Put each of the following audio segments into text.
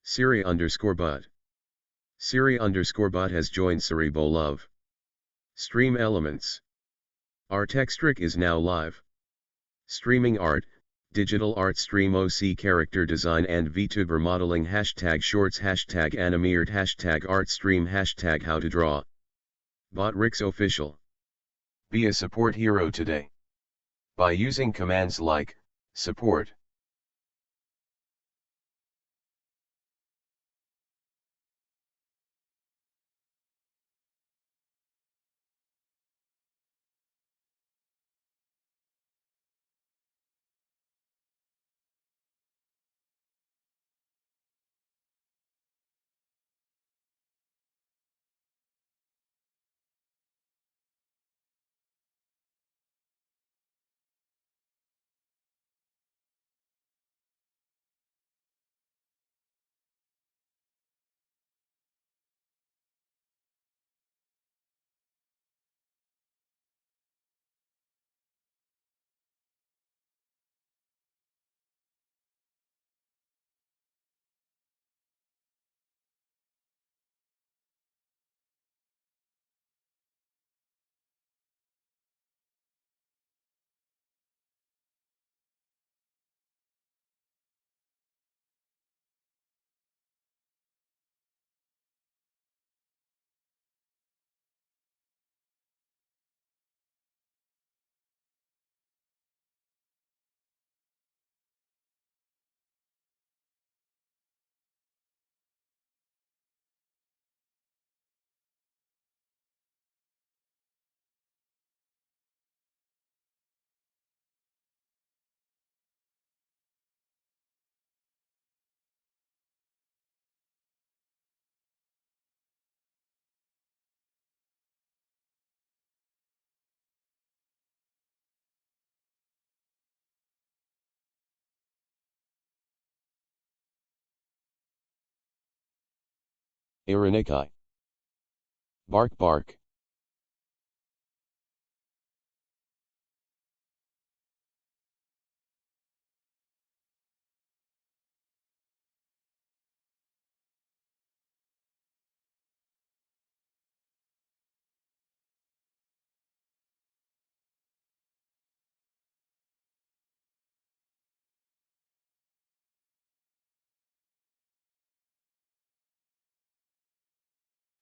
Siri_bot. Siri_bot has joined Cerebro Love. Stream elements. Artextric is now live. Streaming art, digital art stream OC character design and VTuber modeling hashtag shorts hashtag animeert hashtag art stream hashtag how to draw. Botrix official. Be a support hero today. By using commands like, support. Artexrtic. Bark bark.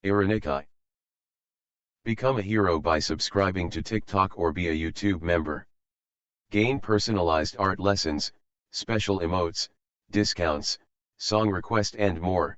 Artexrtic. Become a hero by subscribing to TikTok or be a YouTube member. Gain personalized art lessons, special emotes, discounts, song request and more.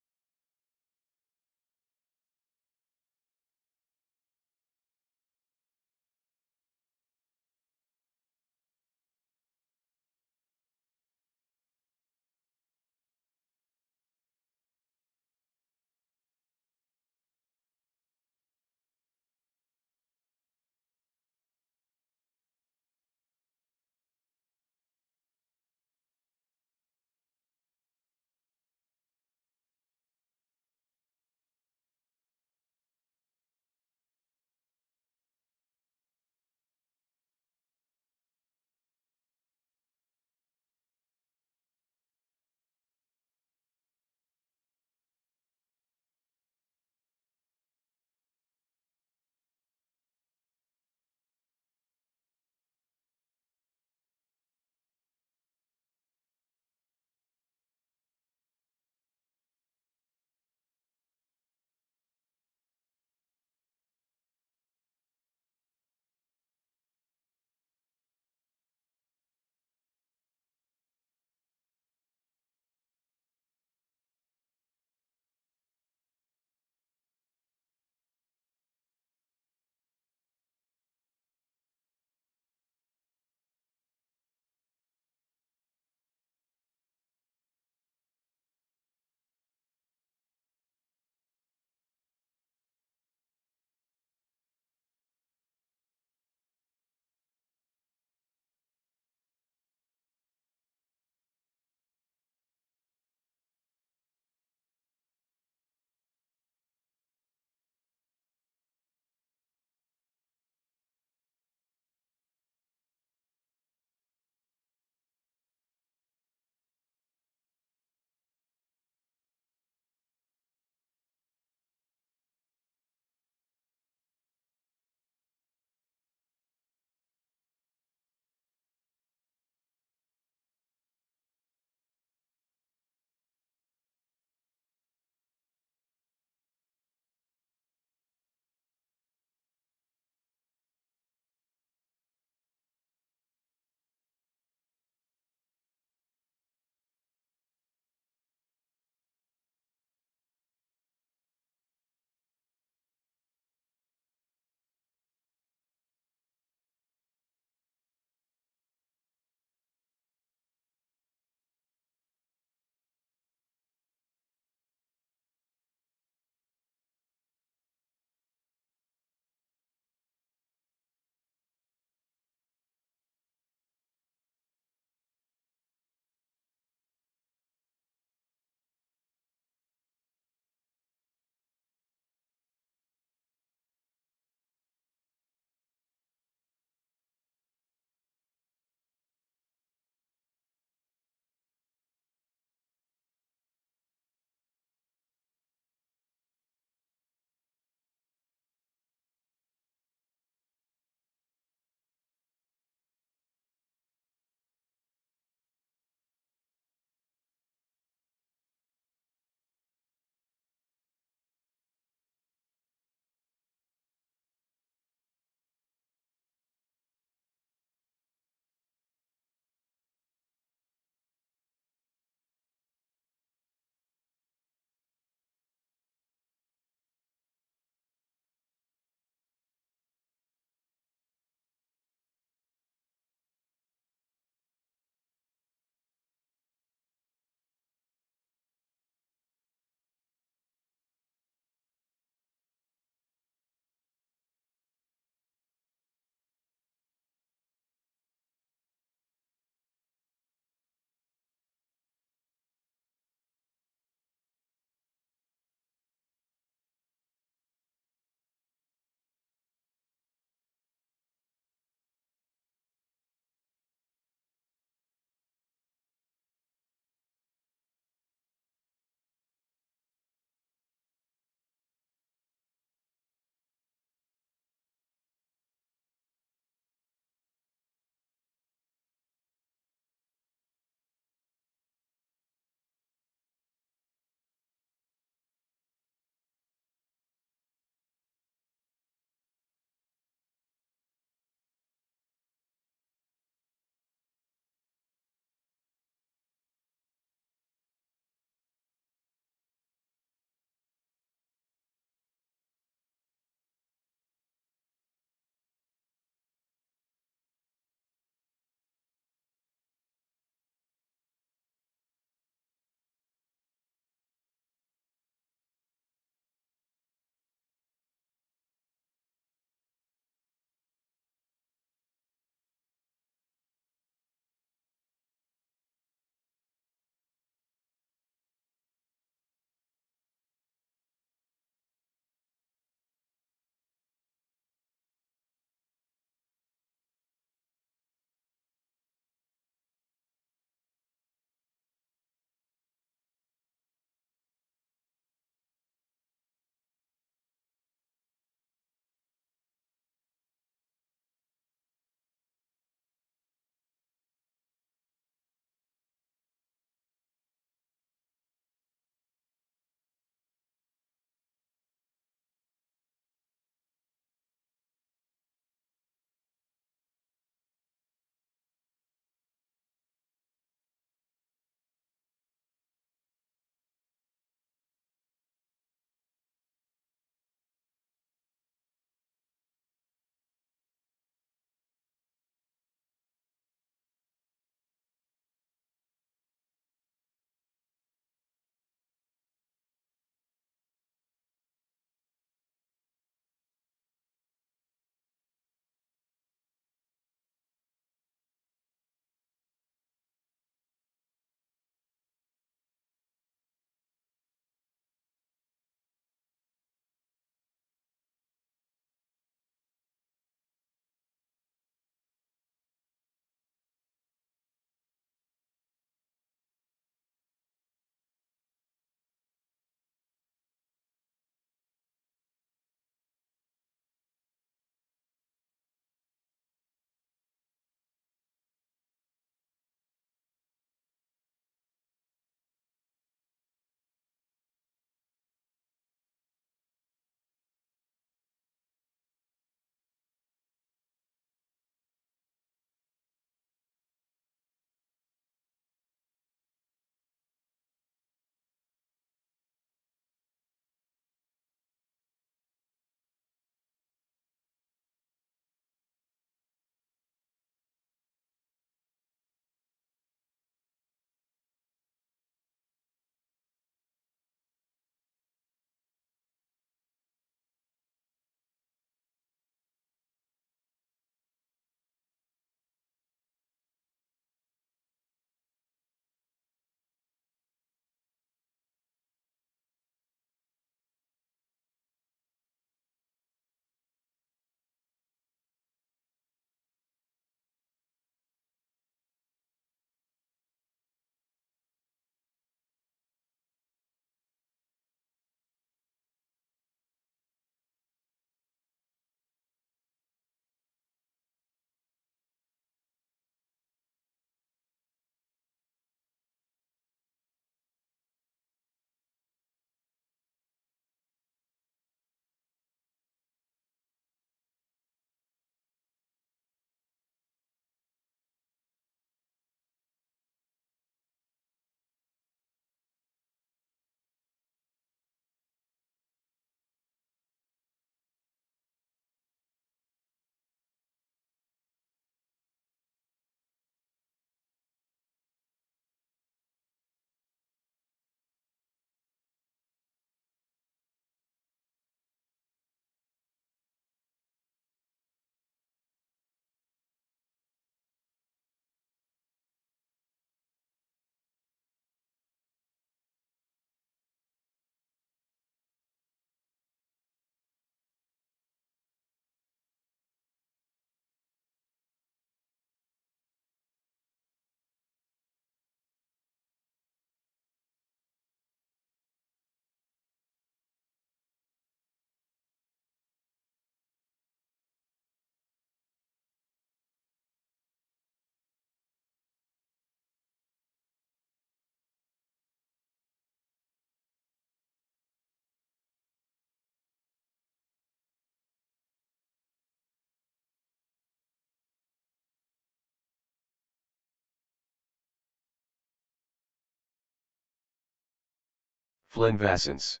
Flynn Vassens.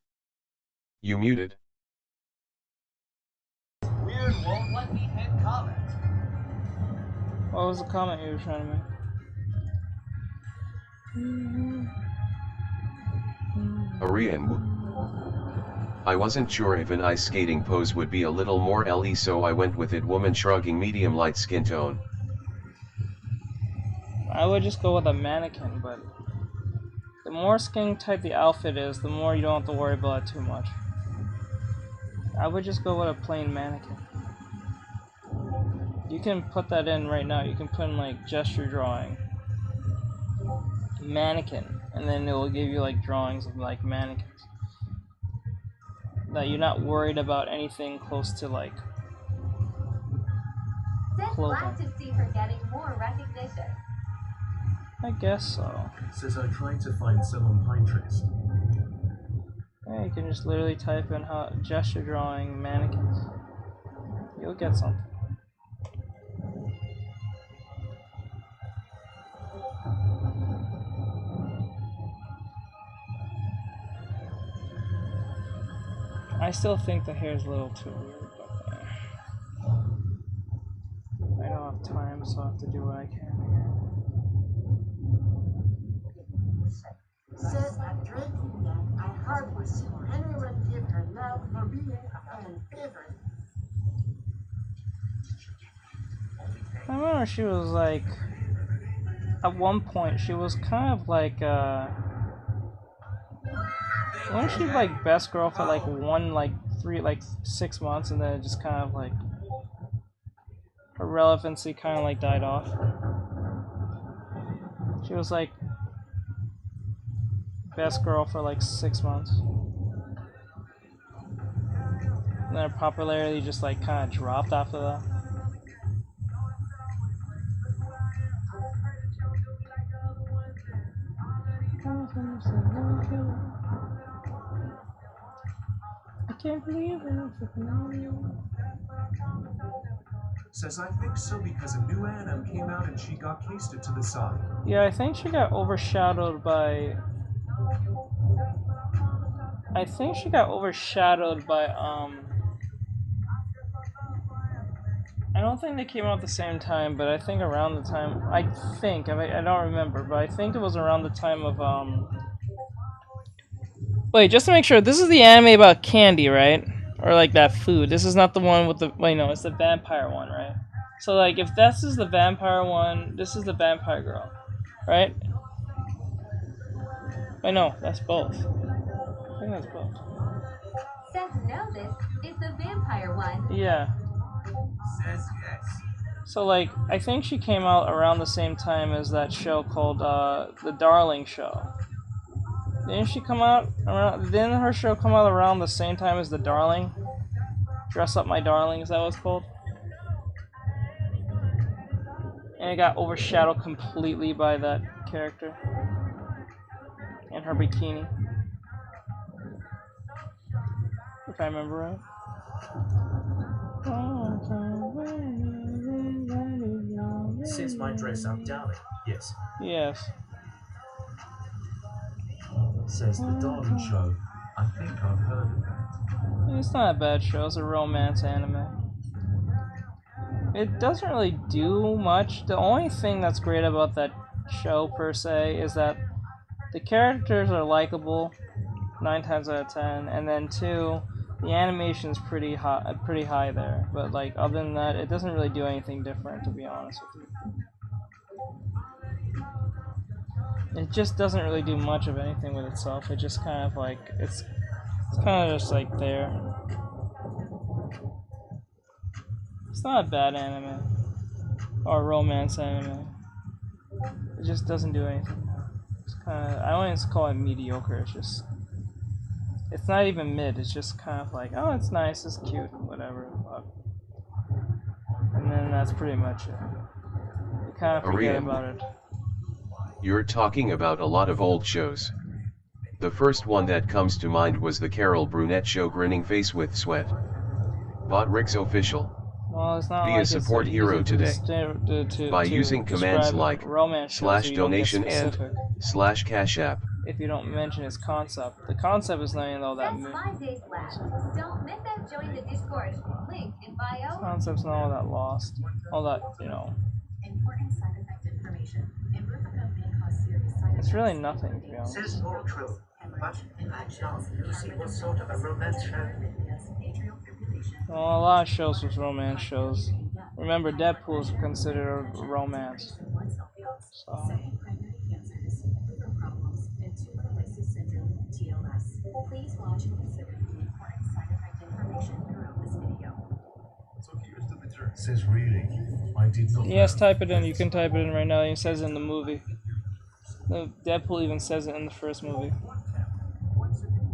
You muted. Weird won't let me hit comment. What was the comment you were trying to make? Ariane. I wasn't sure if an ice skating pose would be a little more LE, so I went with it. Woman shrugging, medium light skin tone. I would just go with a mannequin, but the more skin tight the outfit is, the more you don't have to worry about it too much. I would just go with a plain mannequin. You can put that in right now. You can put in like gesture drawing, mannequin, and then it will give you like drawings of like mannequins. That you're not worried about anything close to like clothing. Glad to see her getting more recognition. I guess so. Says I tried to find some on pine trees. Yeah, you can just literally type in how gesture drawing mannequins. You'll get something. I still think the hair is a little too weird, but I don't have time, so I have to do what I can here. Says that dreadful that I hardly saw anyone give her love for being an favorite. I remember she was like, at one point she was kind of like, wasn't she like best girl for like 6 months, and then it just kind of like, her relevancy kind of like died off. She was like best girl for like 6 months. And then her popularity just like kind of dropped after that. I can't believe it. Says I think so because a new anime came out and she got casted to the side. Yeah, I think she got overshadowed by... I don't think they came out at the same time, but I think around the time... I don't remember, but I think it was around the time of, Wait, just to make sure, this is the anime about candy, right? Or like that food. This is not the one with the... Wait, no, it's the vampire one, right? So like, if this is the vampire one, this is the vampire girl, right? Wait, no, that's both. I think that's both. Says no, this is the vampire one. Yeah. Says yes. So like, I think she came out around the same time as that show called The Darling Show. Didn't she come out around? Didn't her show come out around the same time as The Darling? Dress Up My Darling, is that what it's called? And it got overshadowed completely by that character and her bikini, if I remember right. Since my dress up, darling. Yes. Yes. Says the Darling Show. I think I've heard of that. It's not a bad show. It's a romance anime. It doesn't really do much. The only thing that's great about that show per se is that the characters are likable 9 times out of 10, and then 2, the animation's pretty high there. But like, other than that, it doesn't really do anything different, to be honest with you. It just doesn't really do much of anything with itself. It just kind of like, it's kind of just like there. It's not a bad anime or romance anime. It just doesn't do anything. It's kind of, I don't even call it mediocre. It's just, it's not even mid. It's just kind of like, oh, it's nice, it's cute, whatever. And then that's pretty much it. You kind of forget about it. You're talking about a lot of old shows. The first one that comes to mind was the Carol Brunette show Grinning Face with Sweat. Botrix official. Well, it's not Be like a support hero today by using commands like /donation and /Cash App, if you don't mention its concept. The concept is not even all that. That's 5 days left. Don't miss that. Join the Discord. Link in bio. Concept's not all that lost. All that, you know. Important side effect information. Ibuprofen may cause serious side effects. It's really nothing, to be honest. Says more true. But in actual, you see what sort of a romance show. Well, a lot of shows was romance shows. Remember, Deadpool is considered a romance. So. Please watch and consider the important side effect information throughout this video. Says really, I did not. Yes, type it in. You can type it in right now. It says it in the movie. The Deadpool even says it in the first movie.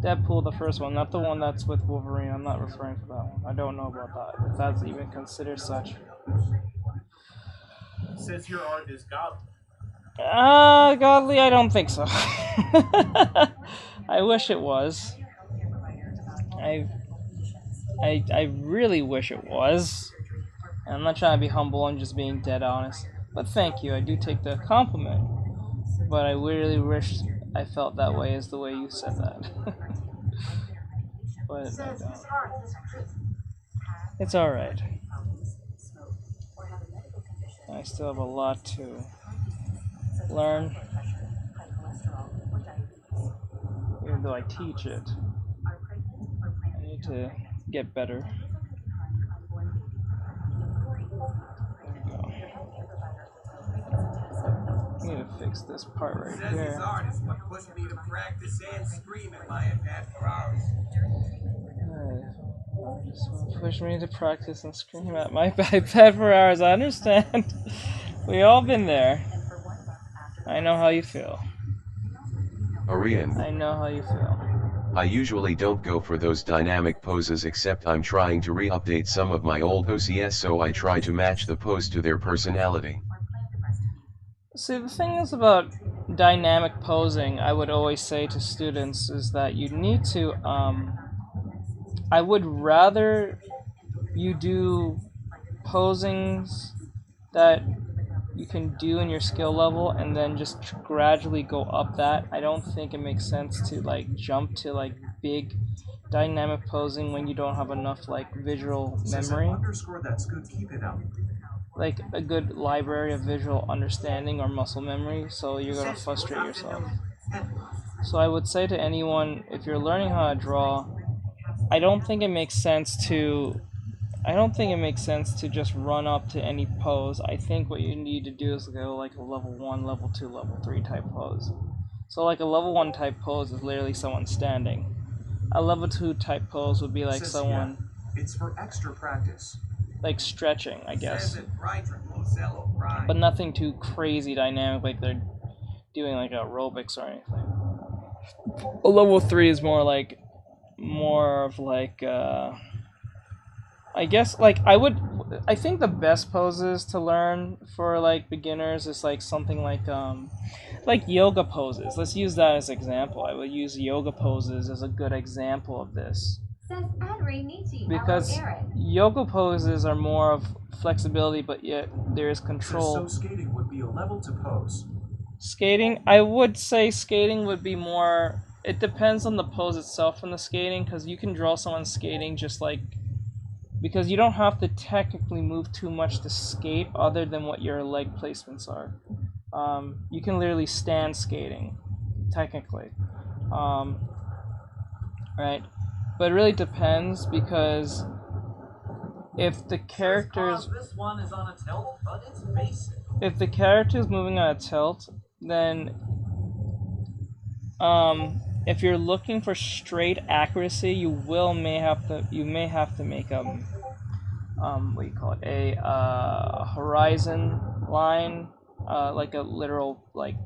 Deadpool, the first one, not the one that's with Wolverine. I'm not referring to that one. I don't know about that. If that's even considered such. Says your art is godly. Godly, I don't think so. I wish it was. I really wish it was. And I'm not trying to be humble, I'm just being dead honest. But thank you, I do take the compliment. But I really wish I felt that way as the way you said that. But I don't. It's alright. I still have a lot to learn. Even though I teach it, I need to get better. There we go. I need to fix this part right Says his here. art is what pushed me to practice and scream at my iPad for hours. Just push me to practice and scream at my iPad for hours. I understand. We all been there. I know how you feel. Arian, I know how you feel. I usually don't go for those dynamic poses except I'm trying to re-update some of my old OCS, so I try to match the pose to their personality. See, the thing is about dynamic posing, I would always say to students, is that you need to, I would rather you do posings that you can do in your skill level and then just gradually go up that. I don't think it makes sense to like jump to like big dynamic posing when you don't have enough like visual memory. Like a good library of visual understanding or muscle memory, so you're gonna frustrate yourself. So I would say to anyone, if you're learning how to draw, I don't think it makes sense to just run up to any pose. I think what you need to do is go like a level 1, level 2, level 3 type pose. So like a level 1 type pose is literally someone standing. A level 2 type pose would be like someone... It's for extra practice. Like stretching, I guess. But nothing too crazy dynamic like they're doing like aerobics or anything. A level 3 is more of like I guess like I think the best poses to learn for like beginners is like something like yoga poses. Let's use that as an example. I would use yoga poses as a good example of this. Because yoga poses are more of flexibility, but yet there is control. So skating would be a level to pose. Skating, I would say skating would be more. It depends on the pose itself in the skating, because you can draw someone skating just like, because you don't have to technically move too much to skate other than what your leg placements are. You can literally stand skating, technically, right? But it really depends, because if the character's This one is on a tilt, but it's basic. if the character is moving on a tilt, then if you're looking for straight accuracy, you may have to make what do you call it, a horizon line, like a literal like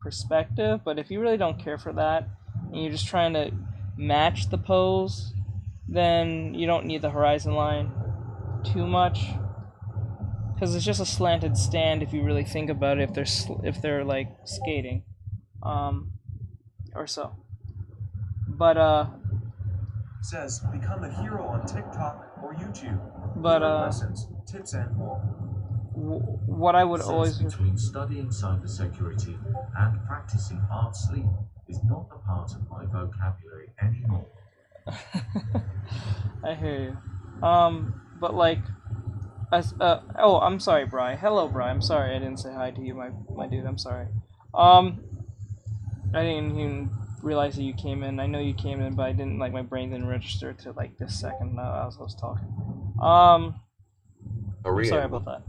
perspective. But if you really don't care for that and you're just trying to match the pose, then you don't need the horizon line too much, because it's just a slanted stand if you really think about it, if they're like skating or so. But Says become a hero on TikTok or YouTube. But lessons, tips and more. What I would always between studying cybersecurity and practicing art sleep is not a part of my vocabulary anymore. I hear you. But like, oh, I'm sorry, Bri. Hello, Bri. I'm sorry I didn't say hi to you, my dude. I'm sorry. I didn't even realize that you came in. I know you came in, but I didn't, like, my brain didn't register to, like, this second as I was talking. I'm sorry about that.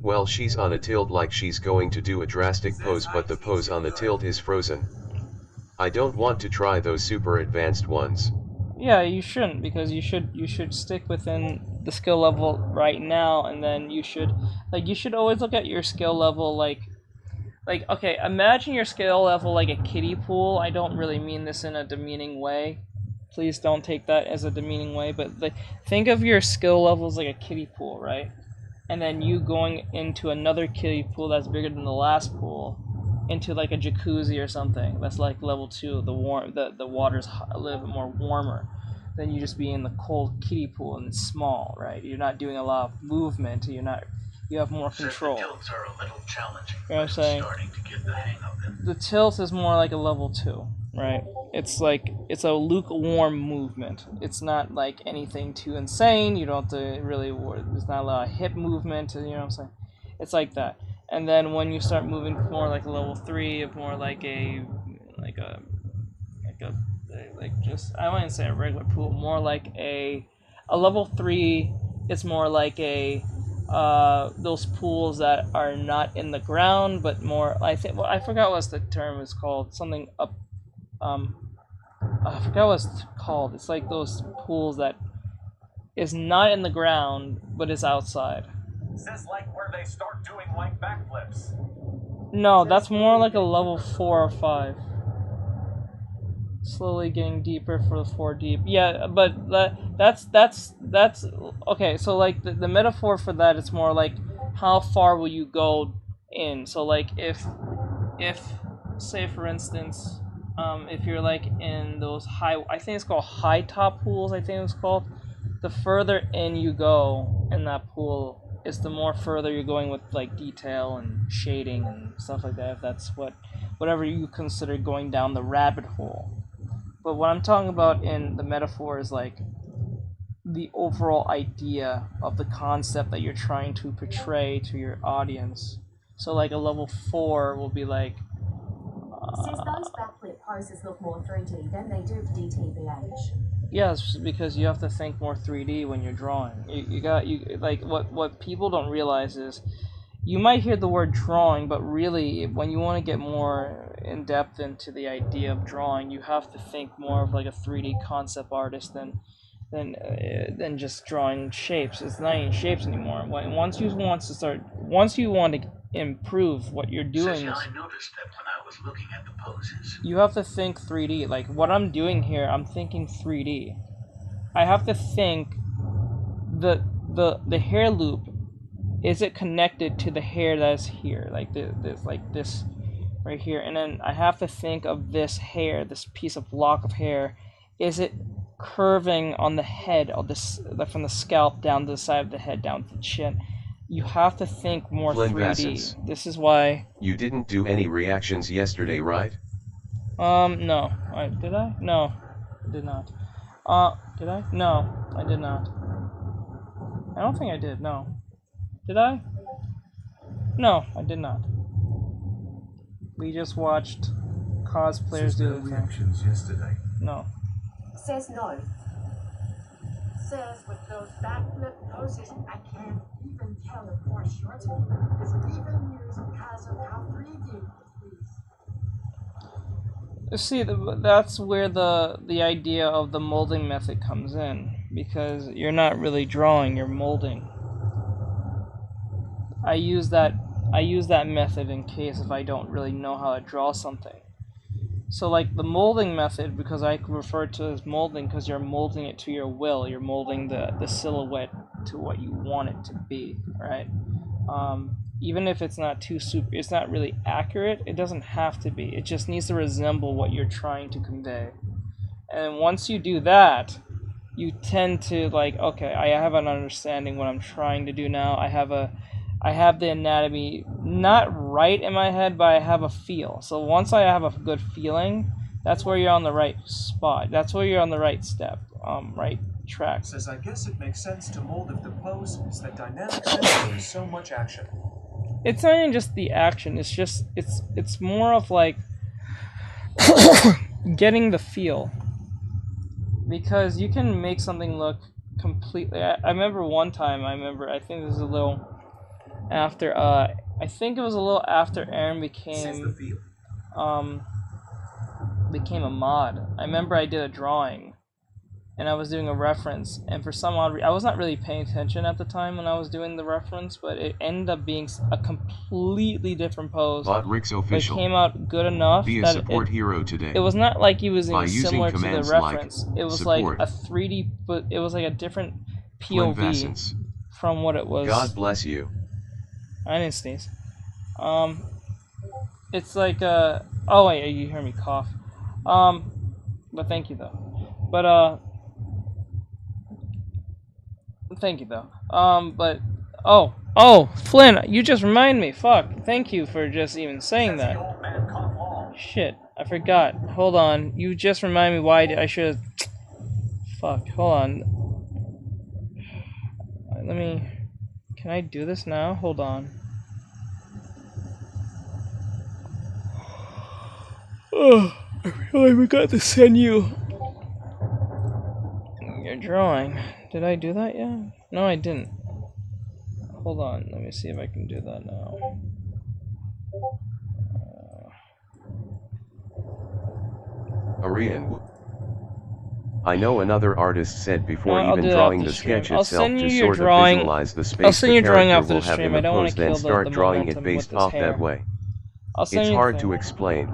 Well, she's on a tilt like she's going to do a drastic pose, but the pose on the tilt is frozen. I don't want to try those super advanced ones. Yeah, you shouldn't, because you should stick within the skill level right now, and then you should always look at your skill level like, okay, imagine your skill level like a kiddie pool. I don't really mean this in a demeaning way. Please don't take that as a demeaning way, but think of your skill levels like a kiddie pool, right? And then you going into another kiddie pool that's bigger than the last pool, into like a jacuzzi or something. That's like level 2. The water's a little bit more warmer than you just be in the cold kiddie pool, and it's small, right? You're not doing a lot of movement. You have more control. The tilts are a little challenging. You know what I'm saying? Starting to get the hang of them. The tilt is more like a level 2, right? It's a lukewarm movement. It's not like anything too insane. You don't have to really. There's not a lot of hip movement. You know what I'm saying? It's like that. And then when you start moving more like a level 3, more like just, I wouldn't say a regular pool, more like a level 3 is more like a those pools that are not in the ground, but more, I think, well, I forgot what the term is called, something up, I forgot what it's called. It's like those pools that is not in the ground, but is outside. Is this like where they start doing like backflips? No, that's more like a level 4 or 5. Slowly getting deeper for the 4 deep. Yeah, but that's okay. So like the metaphor for that, it's more like how far will you go in. So like if say for instance, if you're like in those high, I think it's called high top pools. I think it's called. The further in you go in that pool, is the more further you're going with like detail and shading and stuff like that. If that's whatever you consider going down the rabbit hole. But what I'm talking about in the metaphor is like the overall idea of the concept that you're trying to portray to your audience. So like a level 4 will be like Since those backflip poses look more 3D than they do for DTBH. yes, because you have to think more 3D when you're drawing. You like what people don't realize is you might hear the word drawing, but really when you want to get more in depth into the idea of drawing, you have to think more of like a 3D concept artist than just drawing shapes. It's not even shapes anymore. Once you want to improve what you're doing, I noticed that when I was looking at the poses. you have to think 3D. Like what I'm doing here, I'm thinking 3D. I have to think the hair loop, is it connected to the hair that's here, like this right here, and then I have to think of this hair, this piece of lock of hair, is it curving on the head of this, from the scalp down to the side of the head down to the chin. You have to think more 3D. This is why you didn't do any reactions yesterday, right? No. Did I? No, I did not. Did I? No, I did not. I don't think I did. No. Did I? No, I did not. We just watched cosplayers do the thing. Reactions yesterday. No. Says no. Says with those backflip poses, I can't even tell if foreshortening is even used because of how 3D it is. See, that's where the idea of the molding method comes in, because you're not really drawing, you're molding. I use that method in case if I don't really know how to draw something. So like the molding method, because I refer to it as molding because you're molding it to your will, you're molding the silhouette to what you want it to be, right? Even if it's not it's not really accurate, it doesn't have to be. It just needs to resemble what you're trying to convey. And once you do that, you tend to like, okay, I have an understanding what I'm trying to do now. I have a I have the anatomy not right in my head, but I have a feel. So once I have a good feeling, that's where you're on the right spot. That's where you're on the right step, right track. Says, I guess it makes sense to mold if the pose is that dynamic sense there is so much action. It's not even just the action. It's just it's more of like getting the feel, because you can make something look completely. I remember one time. I think this is a little after. I think it was a little after Aaron became became a mod. I remember I did a drawing, and I was doing a reference, and for some odd reason, I was not really paying attention at the time when I was doing the reference, but it ended up being a completely different pose. Bot Rick's But it official. came out good enough Be a that support hero today. it was not like he was By even using similar to the commands like reference. It was support, like a 3D, but it was like a different Flynn POV Vassens. from what it was. God bless you. I didn't sneeze. It's like oh wait, you hear me cough. But thank you though. But thank you though. But oh, Flynn, you just remind me. Fuck. Thank you for just even saying that. Shit, I forgot. Hold on. You just remind me why I should. Fuck. Hold on. Let me. Can I do this now? Hold on. Oh, I really forgot to send you your drawing. Did I do that yet? No, I didn't. Hold on. Let me see if I can do that now. Arian. I know another artist said before I'll even do it drawing after the stream. sketch I'll itself send you to your sort drawing. of visualize the space I'll send the you drawing character after will the have stream. in I the don't want pose, to then kill start the drawing momentum it based with this off hair. that way. I'll send It's you hard the to thing. explain.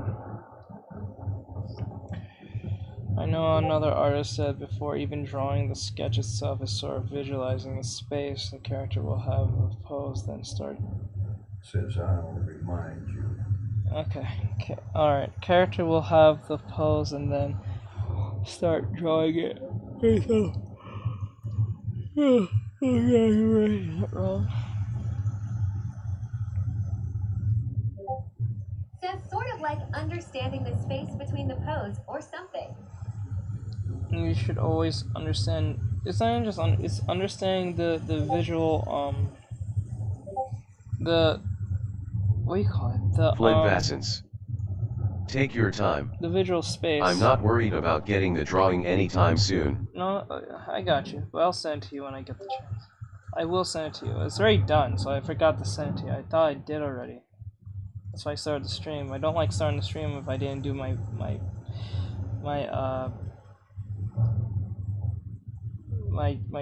I know another artist said before even drawing the sketch itself is sort of visualizing the space the character will have in the pose, then start. Since I'll remind you. Okay. Alright. Character will have the pose and then start drawing it. Oh, yeah, you're right. Wrong. So it's sort of like understanding the space between the pose or something. You should always understand. It's not even just it's understanding the visual the what do you call it, the Flynn Vassens. Take your time. the visual space. I'm not worried about getting the drawing anytime soon. No, I got you. But I'll send it to you when I get the chance. I will send it to you. It's already done, so I forgot to send it to you. I thought I did already. That's why I started the stream. I don't like starting the stream if I didn't do my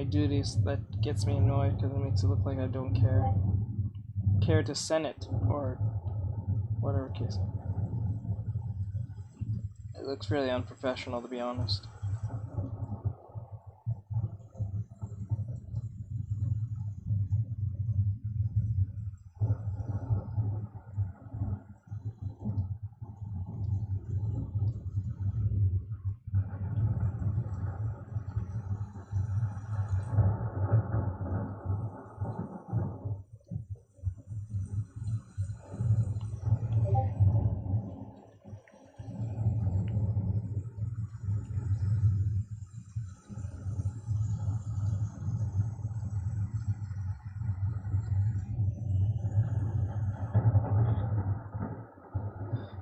duties. That gets me annoyed because it makes it look like I don't care to send it or whatever case. It looks really unprofessional, to be honest.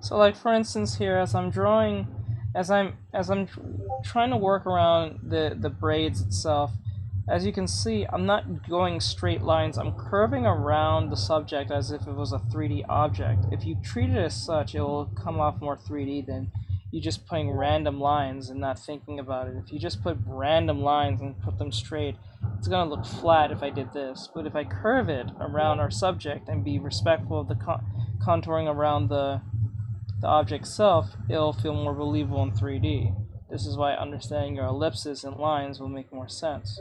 So, like for instance, here as I'm drawing, as I'm trying to work around the braids itself, as you can see, I'm not going straight lines. I'm curving around the subject as if it was a 3D object. If you treat it as such, it will come off more 3D than you just putting random lines and not thinking about it. If you just put random lines and put them straight, it's gonna look flat if I did this. But if I curve it around our subject and be respectful of the contouring around the object itself, it'll feel more believable in 3D. This is why understanding your ellipses and lines will make more sense.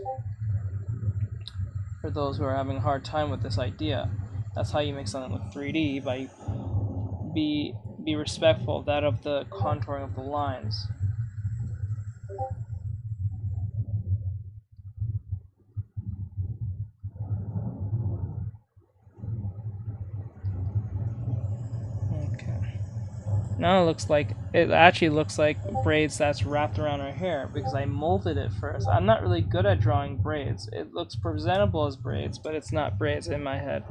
For those who are having a hard time with this idea, that's how you make something look 3D, by be respectful of that of the contouring of the lines. Now it actually looks like braids that's wrapped around her hair because I molded it first. I'm not really good at drawing braids. It looks presentable as braids, but it's not braids in my head.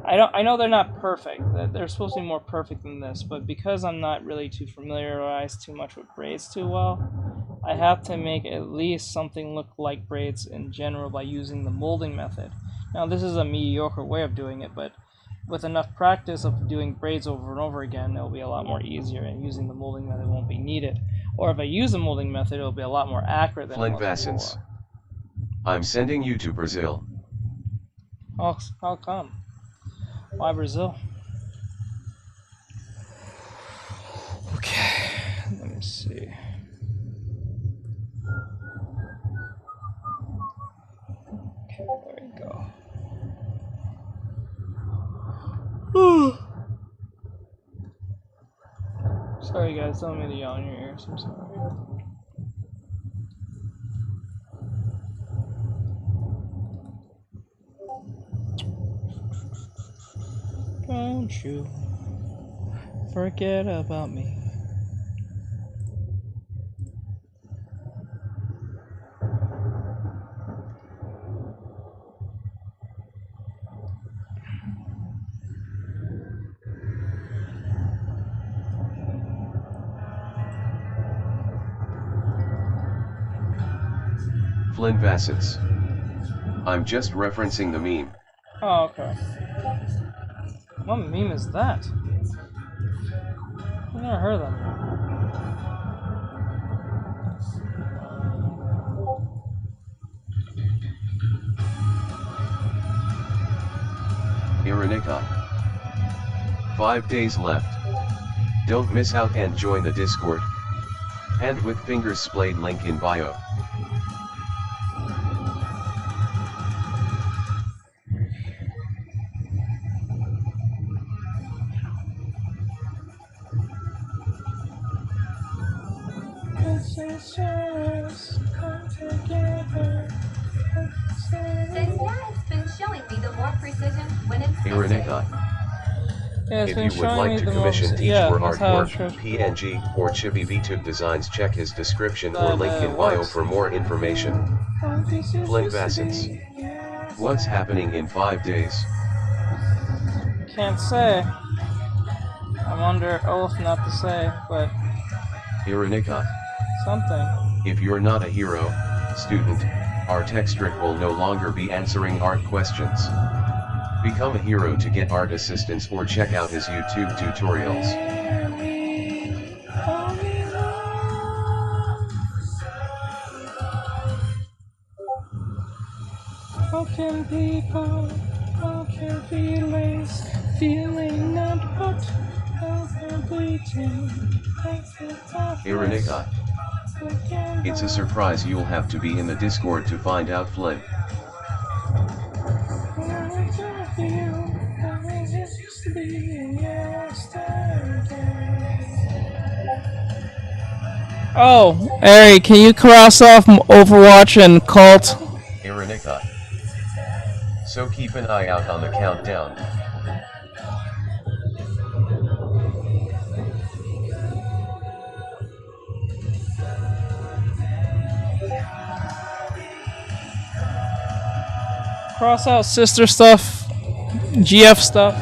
I know they're not perfect. They're supposed to be more perfect than this, but because I'm not really too familiarized too much with braids too well, I have to make at least something look like braids in general by using the molding method. Now this is a mediocre way of doing it, but with enough practice of doing braids over and over again, it'll be a lot more easier, and using the molding method won't be needed. Or if I use the molding method, it'll be a lot more accurate than it was Vassens. before. I'm sending you to Brazil. How come? Why Brazil? Okay, let me see. Okay, there we go. Sorry guys, don't mean to yell in your ears, I'm sorry. Don't you forget about me. Vassens. I'm just referencing the meme. Oh, okay. What meme is that? I've never heard of that. Iranika. 5 days left. Don't miss out and join the Discord. Hand with fingers splayed, link in bio. It's been showing me the more precision when it's Iranika. Yeah, If you would like to commission teach for artwork, PNG, or chibi VTube designs, check his description or link in bio for more information. Vassens. What's happening in 5 days? Can't say. I'm under oath not to say, but Iranika. something. If you're not a hero, student, Artextric will no longer be answering art questions. Become a hero to get art assistance or check out his YouTube tutorials. How can people, how can feelings, feeling not hot, how can bleaching, Iranika. It's a surprise, you'll have to be in the Discord to find out, Flynn. Oh, Ari, can you cross off Overwatch and Cult? Iranika. So keep an eye out on the countdown. Cross out sister stuff, GF stuff.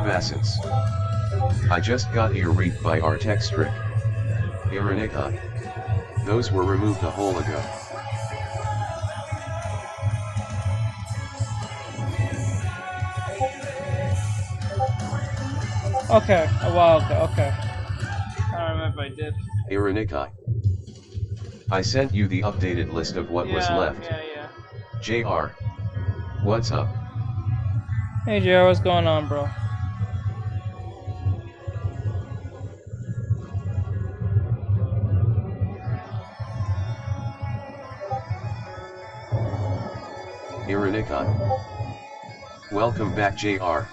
Vassens. I just got ear reaped by Artextric. Iranika. Those were removed a hole ago. Okay, a while ago, okay. I don't remember if I did. Iranika. I sent you the updated list of what was left. Yeah. JR. What's up? Hey JR, what's going on, bro? Iranika. Welcome back, JR.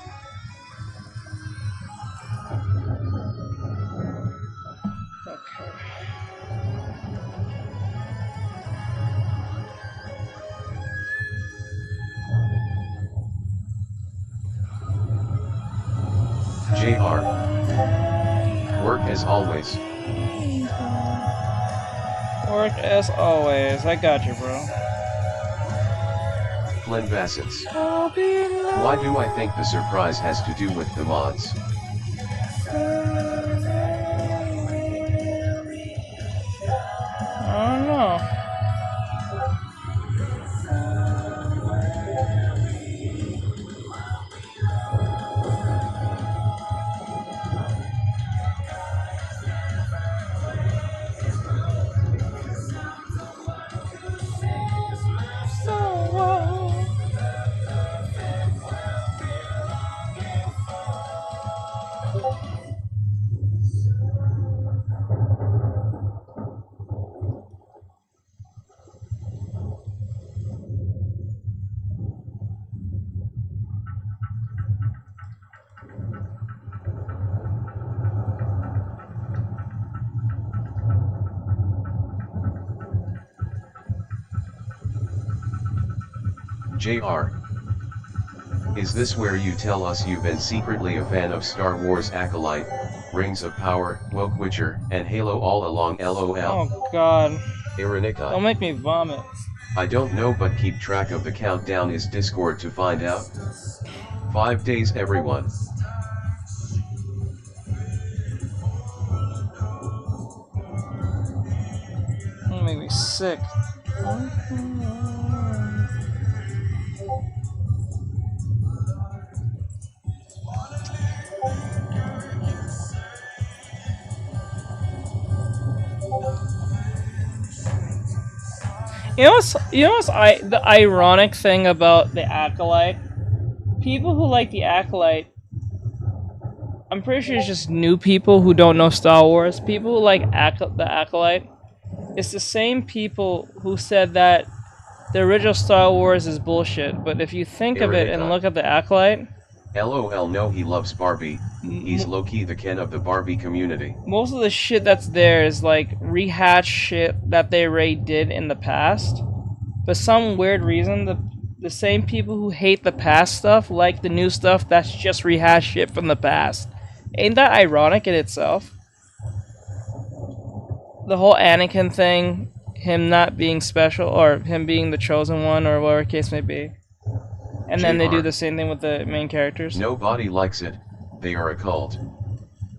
JR. Work as always. Work as always. I got you, bro. Flynn Bassets. Why do I think the surprise has to do with the mods? I don't know. JR. Is this where you tell us you've been secretly a fan of Star Wars Acolyte, Rings of Power, Woke Witcher, and Halo all along LOL? Oh god. Ironica. Don't make me vomit. I don't know, but keep track of the countdown is Discord to find out. 5 days everyone. That'll make me sick. The ironic thing about the Acolyte? People who like the Acolyte, I'm pretty sure it's just new people who don't know Star Wars. People who like the Acolyte, it's the same people who said that the original Star Wars is bullshit. But if you think of it and look at the Acolyte... LOL, no, he loves Barbie. He's low-key the Ken of the Barbie community. Most of the shit that's there is like rehashed shit that they already did in the past. For some weird reason, the same people who hate the past stuff like the new stuff that's just rehashed shit from the past. Ain't that ironic in itself? The whole Anakin thing, him not being special, or him being the chosen one, or whatever case may be. And then they do the same thing with the main characters. Nobody likes it. They are a cult.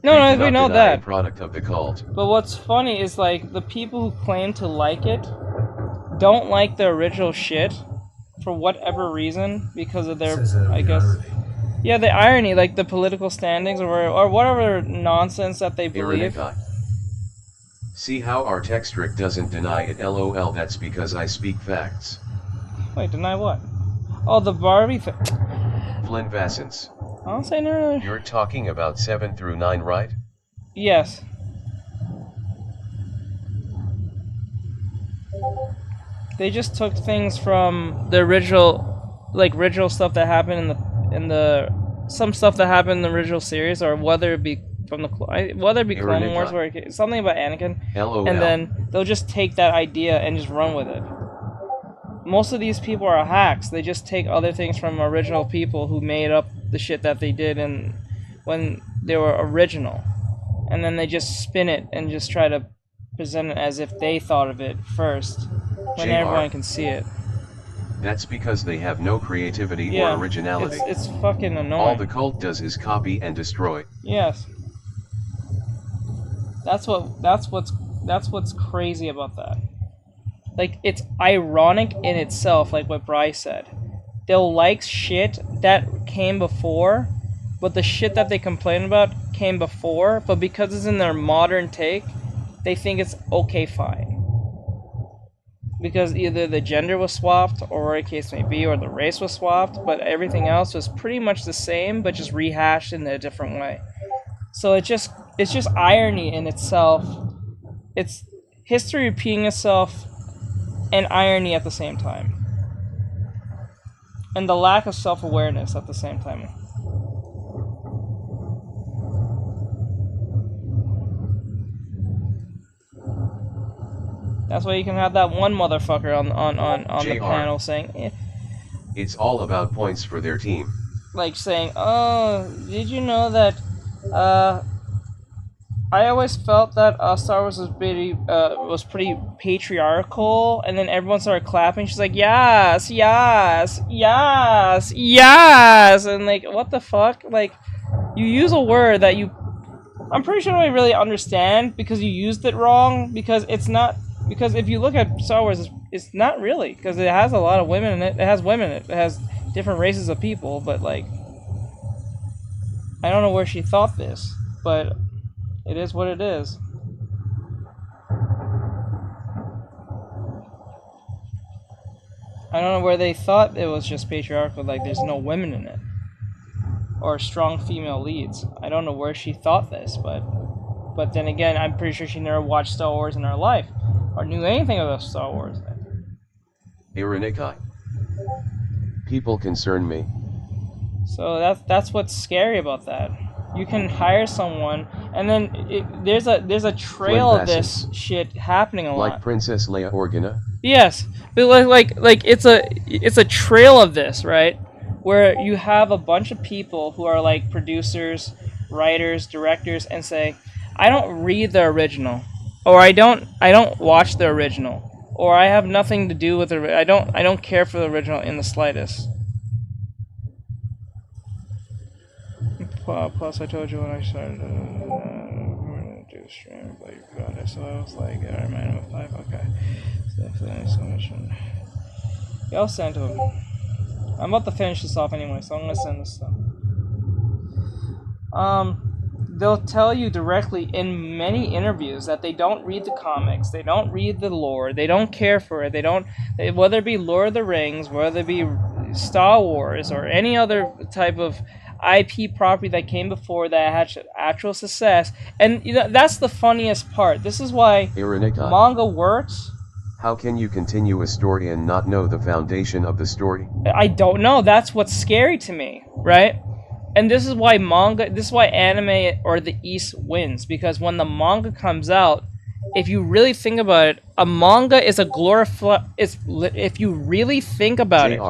No, we know that. A product of the cult. But what's funny is like the people who claim to like it don't like the original shit for whatever reason because of their, I guess, yeah, the irony, like the political standings or whatever nonsense that they believe. Ironica. See how Artextric doesn't deny it. LOL. That's because I speak facts. Wait, deny what? Oh, the Barbie thing. Flynn Vassens. I don't say no. You're talking about 7 through 9, right? Yes. They just took things from the original, like original stuff that happened some stuff that happened in the original series, or whether it be from the Clone Wars, where it's something about Anakin, LOL. and then they'll just take that idea and just run with it. Most of these people are hacks. They just take other things from original people who made up the shit that they did when they were original. And then they just spin it and just try to present it as if they thought of it first, when JR. everyone can see it. That's because they have no creativity or originality. It's fucking annoying. All the cult does is copy and destroy. Yes. That's what's crazy about that. Like, it's ironic in itself, like what Bryce said. They'll like shit that came before, but the shit that they complain about came before, but because it's in their modern take, they think it's okay, fine. Because either the gender was swapped, or whatever the case may be, or the race was swapped, but everything else was pretty much the same, but just rehashed in a different way. So it's just irony in itself. It's history repeating itself and irony at the same time. And the lack of self-awareness at the same time. That's why you can have that one motherfucker on the JR. panel saying, It's all about points for their team. like saying, oh, did you know that, I always felt that Star Wars was pretty patriarchal, and then everyone started clapping. She's like, yes, yes, yes, yes, and like, what the fuck? Like, you use a word that I'm pretty sure nobody really understand because you used it wrong, because it's not, because if you look at Star Wars, it's not really, because it has a lot of women in it, it has women in it, it has different races of people, but like, I don't know where she thought this, but it is what it is. I don't know where they thought it was just patriarchal, like there's no women in it. Or strong female leads. I don't know where she thought this, but then again, I'm pretty sure she never watched Star Wars in her life. Or knew anything about Star Wars. Ironikai. People concern me. So that's what's scary about that. You can hire someone, and then there's a trail of this shit happening a lot. Like Princess Leia Organa? Yes, but like it's a trail of this, right? Where you have a bunch of people who are like producers, writers, directors, and say, I don't read the original, or I don't watch the original, or I have nothing to do with I don't care for the original in the slightest. Plus, I told you when I started to do stream, but you got it. So I was like, I remind him of 5. Okay. So much. Yeah, I'll send to him. I'm about to finish this off anyway, so I'm gonna send this stuff. They'll tell you directly in many interviews that they don't read the comics, they don't read the lore, they don't care for it, whether it be Lord of the Rings, whether it be Star Wars, or any other type of IP property that came before that had actual success. And you know, that's the funniest part. This is why manga works. How can you continue a story and not know the foundation of the story? I don't know. That's what's scary to me, right? And this is why anime or the East wins, because when the manga comes out, if you really think about it, a manga is a if you really think about it.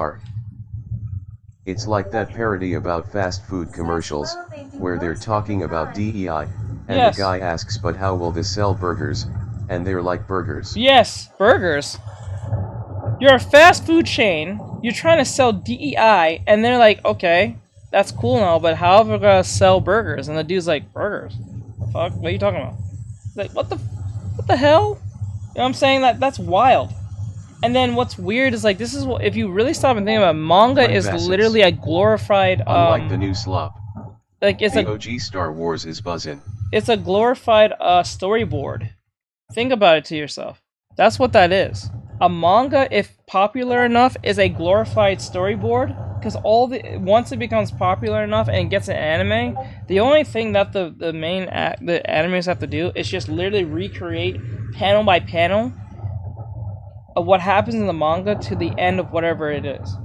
It's like that parody about fast food commercials, where they're talking about DEI, and yes. The guy asks, but how will this sell burgers? And they're like, burgers. Yes, burgers. You're a fast food chain, you're trying to sell DEI, and they're like, okay, that's cool now, but how are we gonna sell burgers? And the dude's like, burgers? The fuck? What are you talking about? Like, what the hell? You know what I'm saying? That's wild. And then what's weird is like, this is what, if you really stop and think about it, manga is literally a glorified unlike the new slop. Like it's the OG Star Wars is buzzing. It's a glorified storyboard. Think about it to yourself. That's what that is. A manga, if popular enough, is a glorified storyboard, because once it becomes popular enough and gets an anime, the only thing that the animes have to do is just literally recreate panel by panel of what happens in the manga to the end of whatever it is.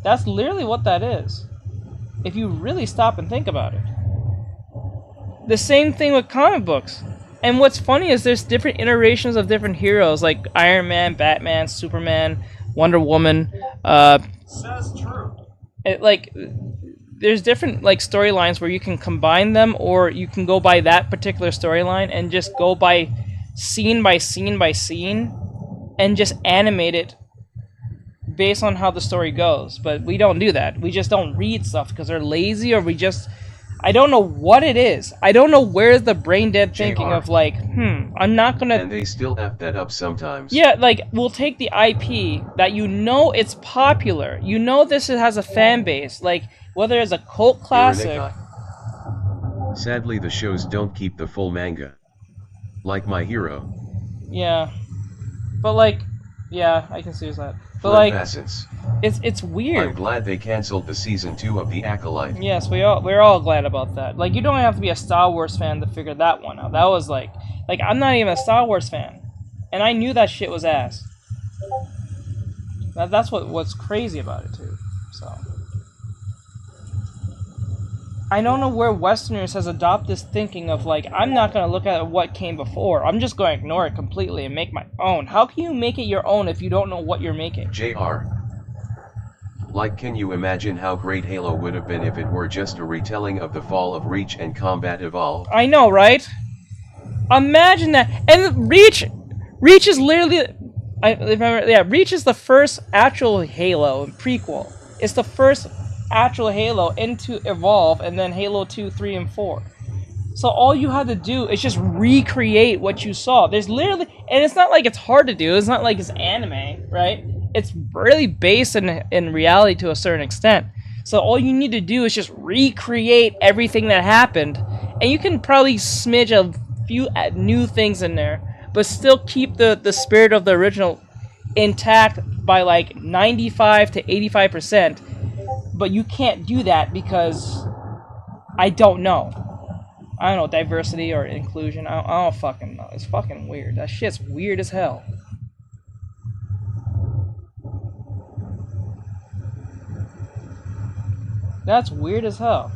That's literally what that is, if you really stop and think about it. The same thing with comic books. And what's funny is there's different iterations of different heroes, like Iron Man, Batman, Superman, Wonder Woman. Says true. There's different storylines where you can combine them, or you can go by that particular storyline and just go by scene by scene by scene and just animate it based on how the story goes. But we don't do that. We just don't read stuff because they're lazy, or I don't know what it is. I don't know where's the brain dead thinking of like, I'm not gonna... And they still F that up sometimes. Yeah, we'll take the IP that it's popular. This has a fan base. Whether it's a cult classic... Sadly, the shows don't keep the full manga. Like My Hero. Yeah. But yeah, I can see that. But it's weird. I'm glad they canceled the season 2 of The Acolyte. Yes, we're all glad about that. You don't have to be a Star Wars fan to figure that one out. That was I'm not even a Star Wars fan, and I knew that shit was ass. That's what's crazy about it too. So I don't know where Westerners has adopted this thinking of like, I'm not gonna look at what came before. I'm just gonna ignore it completely and make my own. How can you make it your own if you don't know what you're making? JR. Like, can you imagine how great Halo would have been if it were just a retelling of the fall of Reach and Combat Evolved? I know, right? Imagine that. And Reach is literally, Reach is the first actual Halo prequel. It's the first actual Halo into Evolve, and then Halo 2, 3, and 4. So all you have to do is just recreate what you saw. There's literally, and it's not like it's hard to do. It's not like it's anime, right? It's really based in reality to a certain extent. So all you need to do is just recreate everything that happened, and you can probably smidge a few new things in there, but still keep the spirit of the original intact by like 95 to 85%. But you can't do that because I don't know. I don't know, diversity or inclusion. I don't fucking know. It's fucking weird. That shit's weird as hell. That's weird as hell.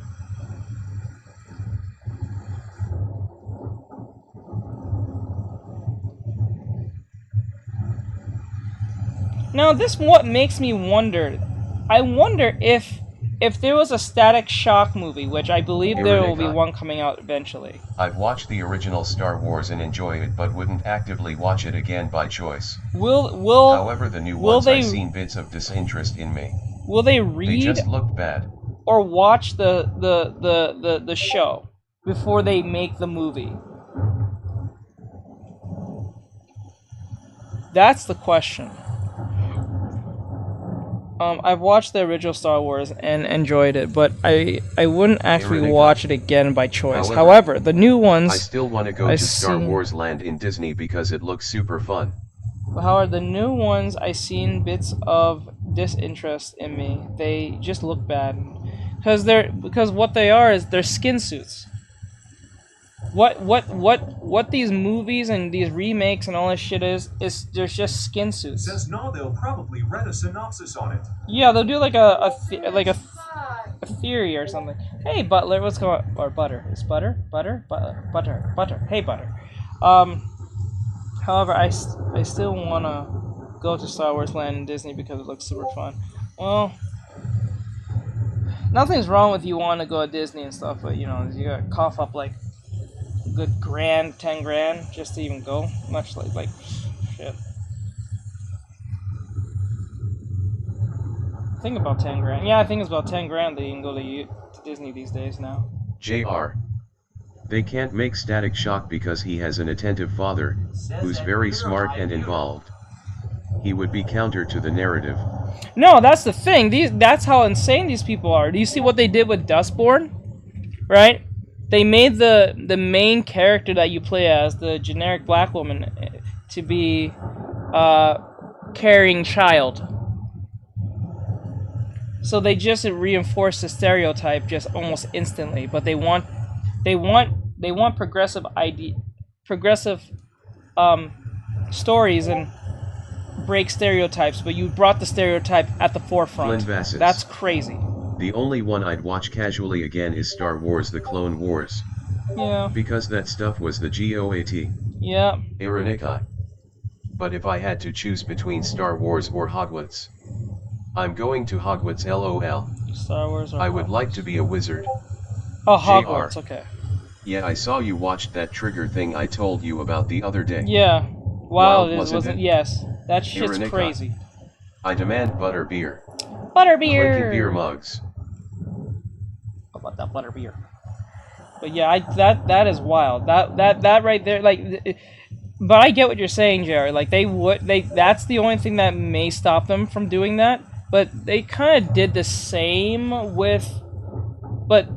Now this what makes me wonder. I wonder if there was a Static Shock movie, which I believe there will be one coming out eventually. I've watched the original Star Wars and enjoy it, but wouldn't actively watch it again by choice. However, the new ones I've seen bits of disinterest in me. Will they read? They just looked bad. Or watch the show before they make the movie? That's the question. I've watched the original Star Wars and enjoyed it, but I wouldn't actually watch it again by choice. However, the new ones... I still want to go to Star Wars Land in Disney because it looks super fun. However, the new ones, I've seen bits of disinterest in me. They just look bad. Because what they are is they're skin suits. What these movies and these remakes and all this shit is there's just skin suits. Says no, they'll probably read a synopsis on it. Yeah, they'll do like a theory or something. Hey Butler, what's going on? Or Butter. Is Butter? Butter. Hey Butter. However, I still wanna go to Star Wars Land in Disney because it looks super fun. Well, nothing's wrong with you wanting to go to Disney and stuff, but you know, you gotta cough up like good grand, 10 grand just to even go. Much like shit. I think about 10 grand. Yeah, I think it's about 10 grand that you can go to Disney these days now. JR. They can't make Static Shock because he has an attentive father, who's very smart and involved. He would be counter to the narrative. No, that's the thing. That's how insane these people are. Do you see what they did with Dustborn? Right? They made the main character that you play as, the generic black woman, to be carrying child. So they just reinforce the stereotype just almost instantly. But they want progressive stories and break stereotypes. But you brought the stereotype at the forefront. That's crazy. The only one I'd watch casually again is Star Wars: The Clone Wars. Yeah. Because that stuff was the GOAT. Yeah. Ironically. But if I had to choose between Star Wars or Hogwarts, I'm going to Hogwarts, LOL. Star Wars or I would like to be a wizard. Oh, Hogwarts, okay. Yeah, I saw you watched that trigger thing I told you about the other day. Yeah. Wow, it wasn't it? Yes. That shit's Ironically. Crazy. I demand butter beer. Butter beer! Clicking beer mugs. How about that butter beer? But yeah, that is wild. That right there, like, but I get what you're saying, Jared. Like that's the only thing that may stop them from doing that. But they kind of did the same with, but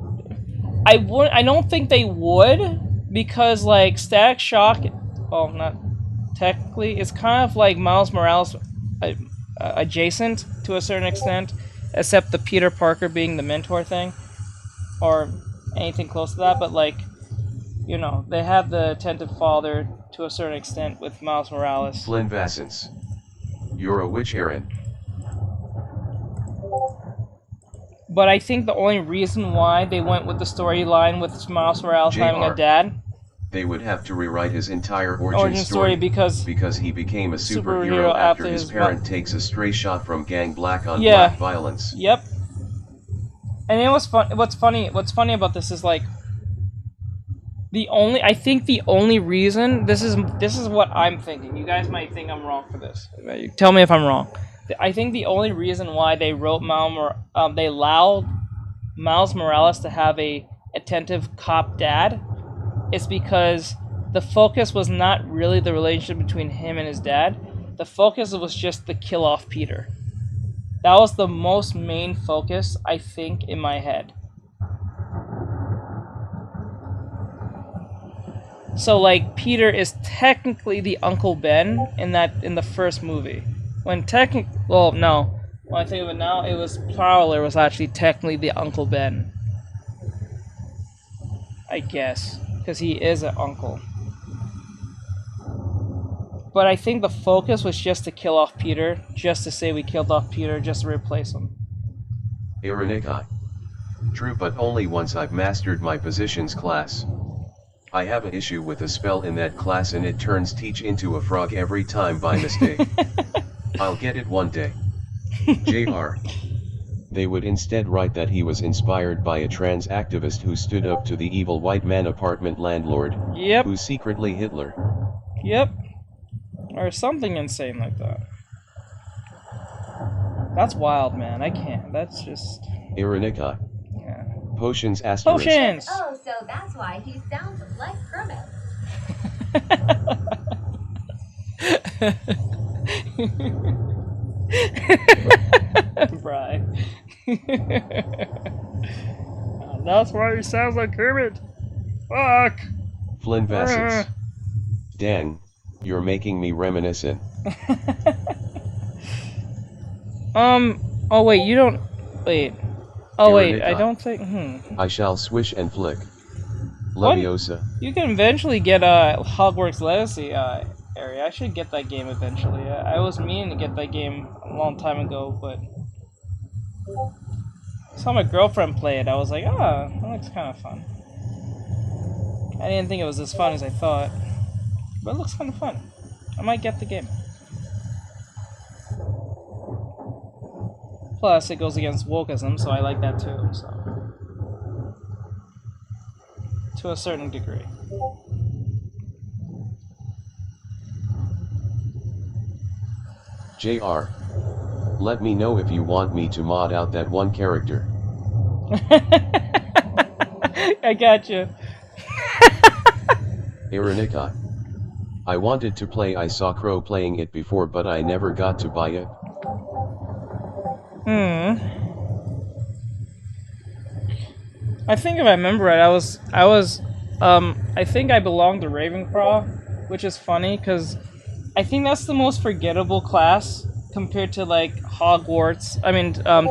I don't think they would, because like Static Shock, well, not technically, it's kind of like Miles Morales adjacent to a certain extent, except the Peter Parker being the mentor thing, or anything close to that. But like, you know, they have the attentive father to a certain extent with Miles Morales. Flynn Vassens. You're a witch, Aaron. But I think the only reason why they went with the storyline with Miles Morales having a dad, they would have to rewrite his entire origin story because he became a superhero after his parent takes a stray shot from gang black on black violence. Yep. And it was fun. What's funny about this is like I think the only reason this is what I'm thinking. You guys might think I'm wrong for this. Tell me if I'm wrong. I think the only reason why they wrote they allowed Miles Morales to have a attentive cop dad is because the focus was not really the relationship between him and his dad. The focus was just to kill off Peter. That was the most main focus, I think, in my head. So, like, Peter is technically the Uncle Ben in the first movie. When I think of it now, it was Prowler was actually technically the Uncle Ben. I guess, because he is an uncle. But I think the focus was just to kill off Peter, just to say we killed off Peter, just to replace him. Ironic. True, but only once I've mastered my positions class. I have an issue with a spell in that class and it turns Teach into a frog every time by mistake. I'll get it one day. JR. They would instead write that he was inspired by a trans activist who stood up to the evil white man apartment landlord. Yep. Who's secretly Hitler. Yep. Or something insane like that. That's wild, man. I can't. That's just... Ironic. Yeah. Potions asterisk. Potions! Oh, so that's why he sounds like Kermit. Right. That's why he sounds like Kermit. Fuck. Flynn Vassins. Dan, you're making me reminiscent. Oh wait, you don't... Wait. Oh wait, I don't think... I shall swish and flick. Leviosa. You can eventually get a Hogwarts Legacy area. I should get that game eventually. I was meaning to get that game a long time ago, but... I saw my girlfriend play it. I was like, that looks kind of fun. I didn't think it was as fun as I thought. But it looks kind of fun. I might get the game. Plus, it goes against wokeism, so I like that too, so... To a certain degree. JR. Let me know if you want me to mod out that one character. I gotcha. Ironica. I wanted to play I saw Crow playing it before but I never got to buy it. I think if I remember right, I think I belonged to Ravenclaw, which is funny, because I think that's the most forgettable class compared to, like, Hogwarts,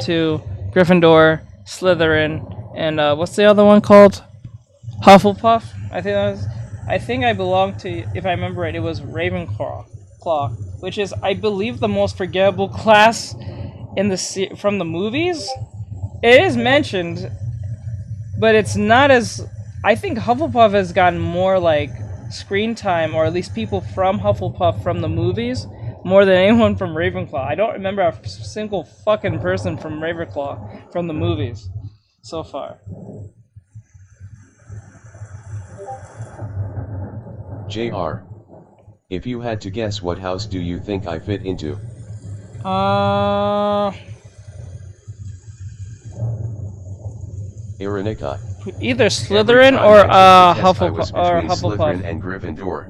to Gryffindor, Slytherin, and, what's the other one called? Hufflepuff? I think I belonged to, if I remember right, it was Ravenclaw, which is, I believe, the most forgettable class from the movies. It is mentioned, but it's not as... I think Hufflepuff has gotten more, like, screen time, or at least people from Hufflepuff from the movies, more than anyone from Ravenclaw. I don't remember a single fucking person from Ravenclaw from the movies so far. JR. If you had to guess, what house do you think I fit into? Ironica. Either Slytherin or Hufflepuff. Slytherin and Gryffindor.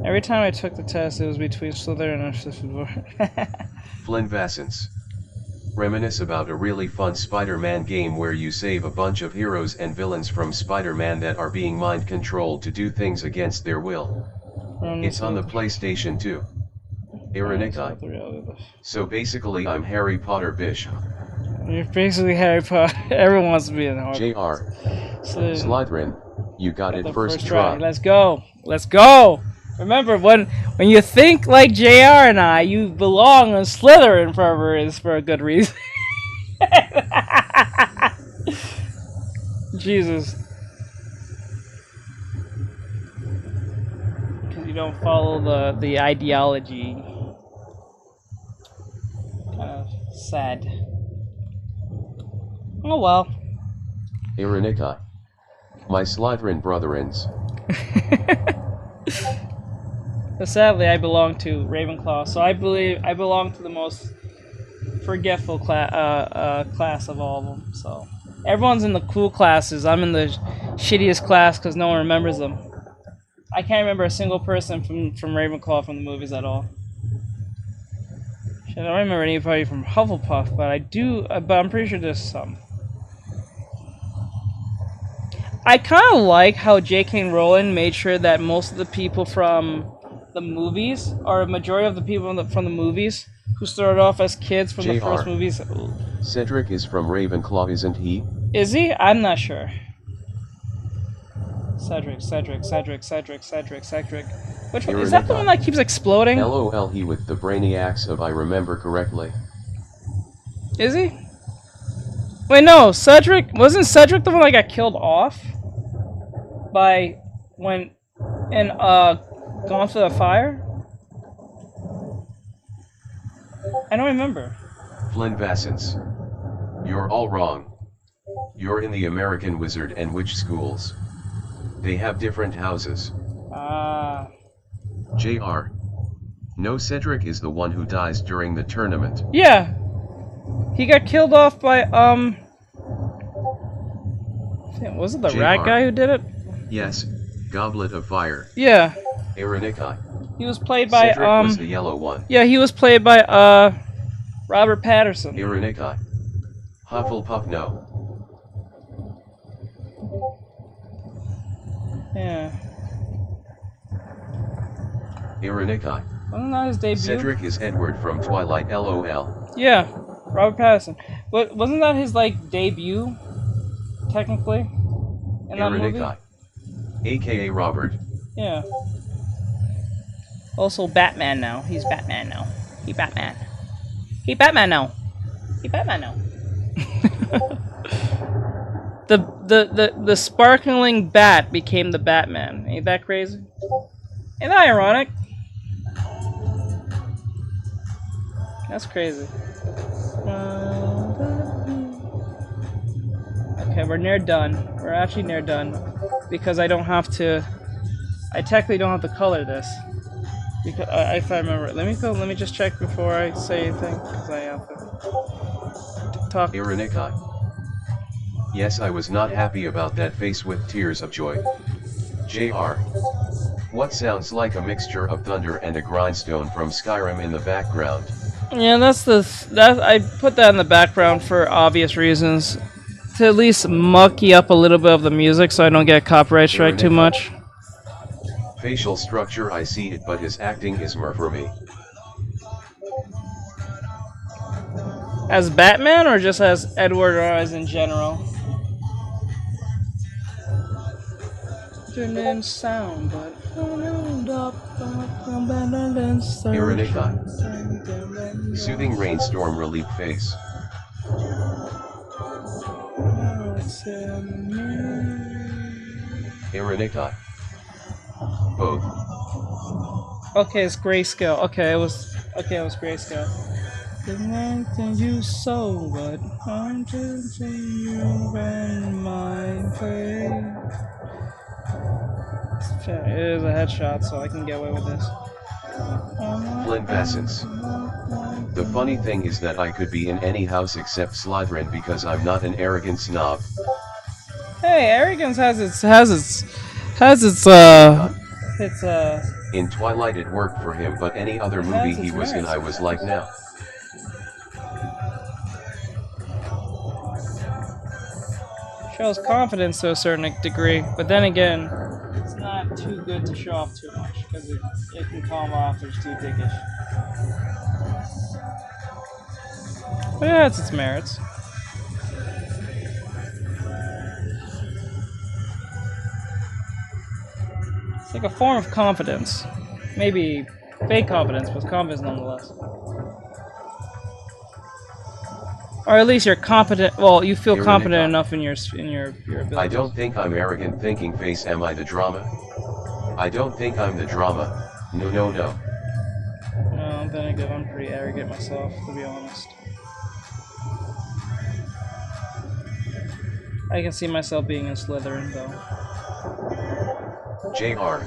Every time I took the test, it was between Slytherin and Gryffindor. Flynn Vassins. Reminisce about a really fun Spider-Man game where you save a bunch of heroes and villains from Spider-Man that are being mind-controlled to do things against their will. It's on the PlayStation 2. Ironica. So basically I'm Harry Potter bish. You're basically Harry Potter. Everyone wants to be in Harry Potter. Slytherin, you got it first try. Let's go. Let's go. Remember, when you think like JR and I, you belong in Slytherin for a good reason. Jesus. Because you don't follow the ideology. Kind of sad. Oh well. Iranika. My Slytherin brotherins. But sadly, I belong to Ravenclaw, so I believe I belong to the most forgetful class of all of them. So everyone's in the cool classes. I'm in the shittiest class because no one remembers them. I can't remember a single person from Ravenclaw from the movies at all. Shit, I don't remember anybody from Hufflepuff, but I do. But I'm pretty sure there's some. I kind of like how J.K. Rowling made sure that most of the people from the movies, or a majority of the people from the movies, who started off as kids from the first movies. Cedric is from Ravenclaw, isn't he? Is he? I'm not sure. Cedric. Which one? Is that the one that keeps exploding? LOL, he with the brainiacs if I remember correctly. Is he? Wait, no, Cedric, wasn't Cedric the one that got killed off? By, Gone to the Fire? I don't remember. Flynn Vassens. You're all wrong. You're in the American Wizard and Witch schools. They have different houses. Ah. JR. No, Cedric is the one who dies during the tournament. Yeah. He got killed off by, was it the JR. rat guy who did it? Yes, Goblet of Fire. Yeah. Iranika. He was played by, Cedric was the yellow one. Yeah, he was played by, Robert Patterson. Iranika. Hufflepuff, no. Yeah. Iranika. Wasn't that his debut? Cedric is Edward from Twilight, LOL. Yeah, Robert Pattinson. But wasn't that his debut, technically, in that movie? Iranika. AKA Robert. Yeah. Also Batman now. He's Batman now. He Batman. He Batman now. He Batman now. The sparkling bat became the Batman. Ain't that crazy? Ain't that ironic? That's crazy. Okay, we're near done. We're actually near done. Because I don't have to... I technically don't have to color this. Because, if I remember. Let me just check before I say anything. Because I have to talk. Iranika. Yes, I was not happy about that face with tears of joy. JR. What sounds like a mixture of thunder and a grindstone from Skyrim in the background? Yeah, I put that in the background for obvious reasons. To at least mucky up a little bit of the music so I don't get copyright strike too much. Facial structure, I see it, but his acting is more for me. As Batman or just as Edward or as in general? In sound, but Iranika. Soothing rainstorm relief face. Iranika. Both. Okay, it's grayscale. Okay, it was grayscale. Connecting you so, but I'm just you and my face. It is a headshot, so I can get away with this. Flynn Vassens. The funny thing is that I could be in any house except Slytherin because I'm not an arrogant snob. Hey, arrogance has its In Twilight it worked for him, but any other movie he was in I was like, now. Shows confidence to a certain degree, but then again, it's not too good to show off too much because it can come off as too dickish. But it has its merits. It's like a form of confidence. Maybe fake confidence, but confidence nonetheless. Or at least you're competent. Well, you feel Ironic. competent enough in your ability. I don't think I'm arrogant thinking face. Am I the drama? I don't think I'm the drama. No, no, no. No, then again, I'm pretty arrogant myself, to be honest. I can see myself being in Slytherin, though. JR.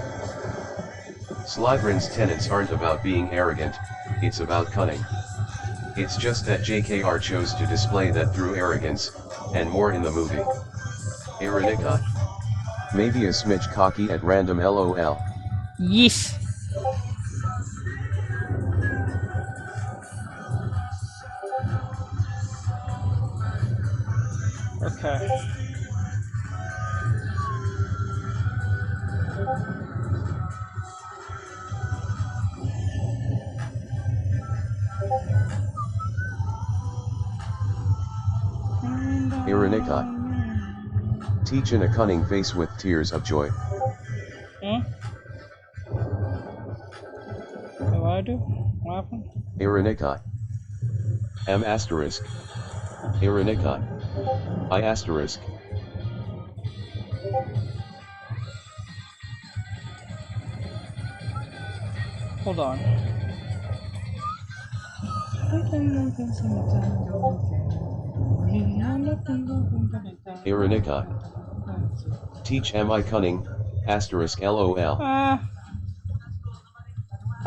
Slytherin's tenets aren't about being arrogant, it's about cunning. It's just that JKR chose to display that through arrogance, and more in the movie. Ironica. Maybe a smidge cocky at random LOL. Yes. Okay. Ironica. Teach in a cunning face with tears of joy. Hmm? What do I do? What happened? Ironica. M asterisk. Ironica. I asterisk. Hold on. Ironica. Teach am I cunning, asterisk LOL. I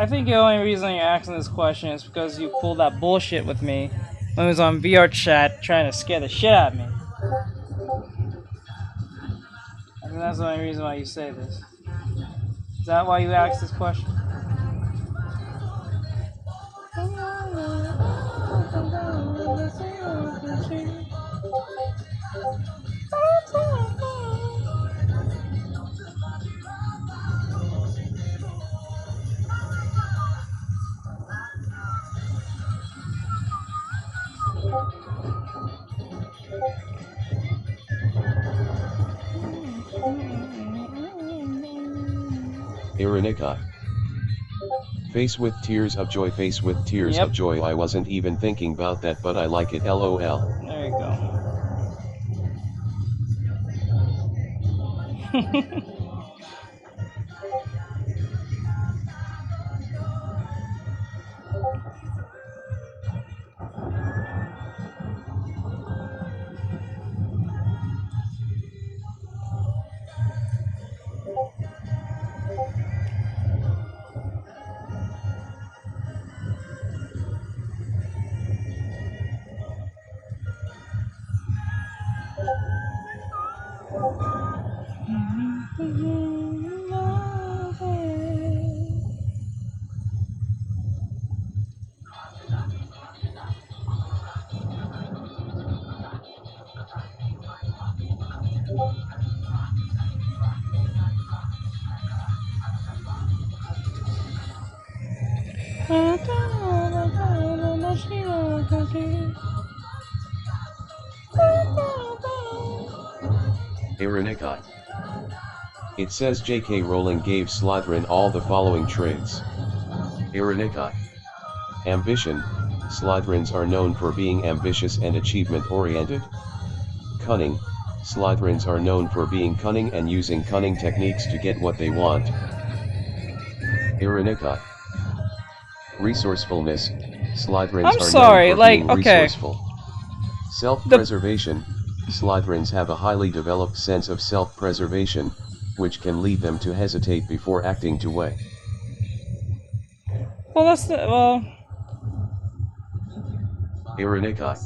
think the only reason you're asking this question is because you pulled that bullshit with me when I was on VR chat trying to scare the shit out of me. I think that's the only reason why you say this. Is that why you asked this question? Ironica. Face with tears of joy, face with tears of joy. I wasn't even thinking about that, but I like it, LOL. There you go. Ironica. It says J.K. Rowling gave Slytherin all the following traits. Ironica. Ambition. Slytherins are known for being ambitious and achievement-oriented. Cunning. Slytherins are known for being cunning and using cunning techniques to get what they want. Ironica. Resourcefulness. Slytherins are known for being resourceful. Self-preservation. Slytherins have a highly developed sense of self-preservation, which can lead them to hesitate before acting to way. Well, that's the, well... Ironica.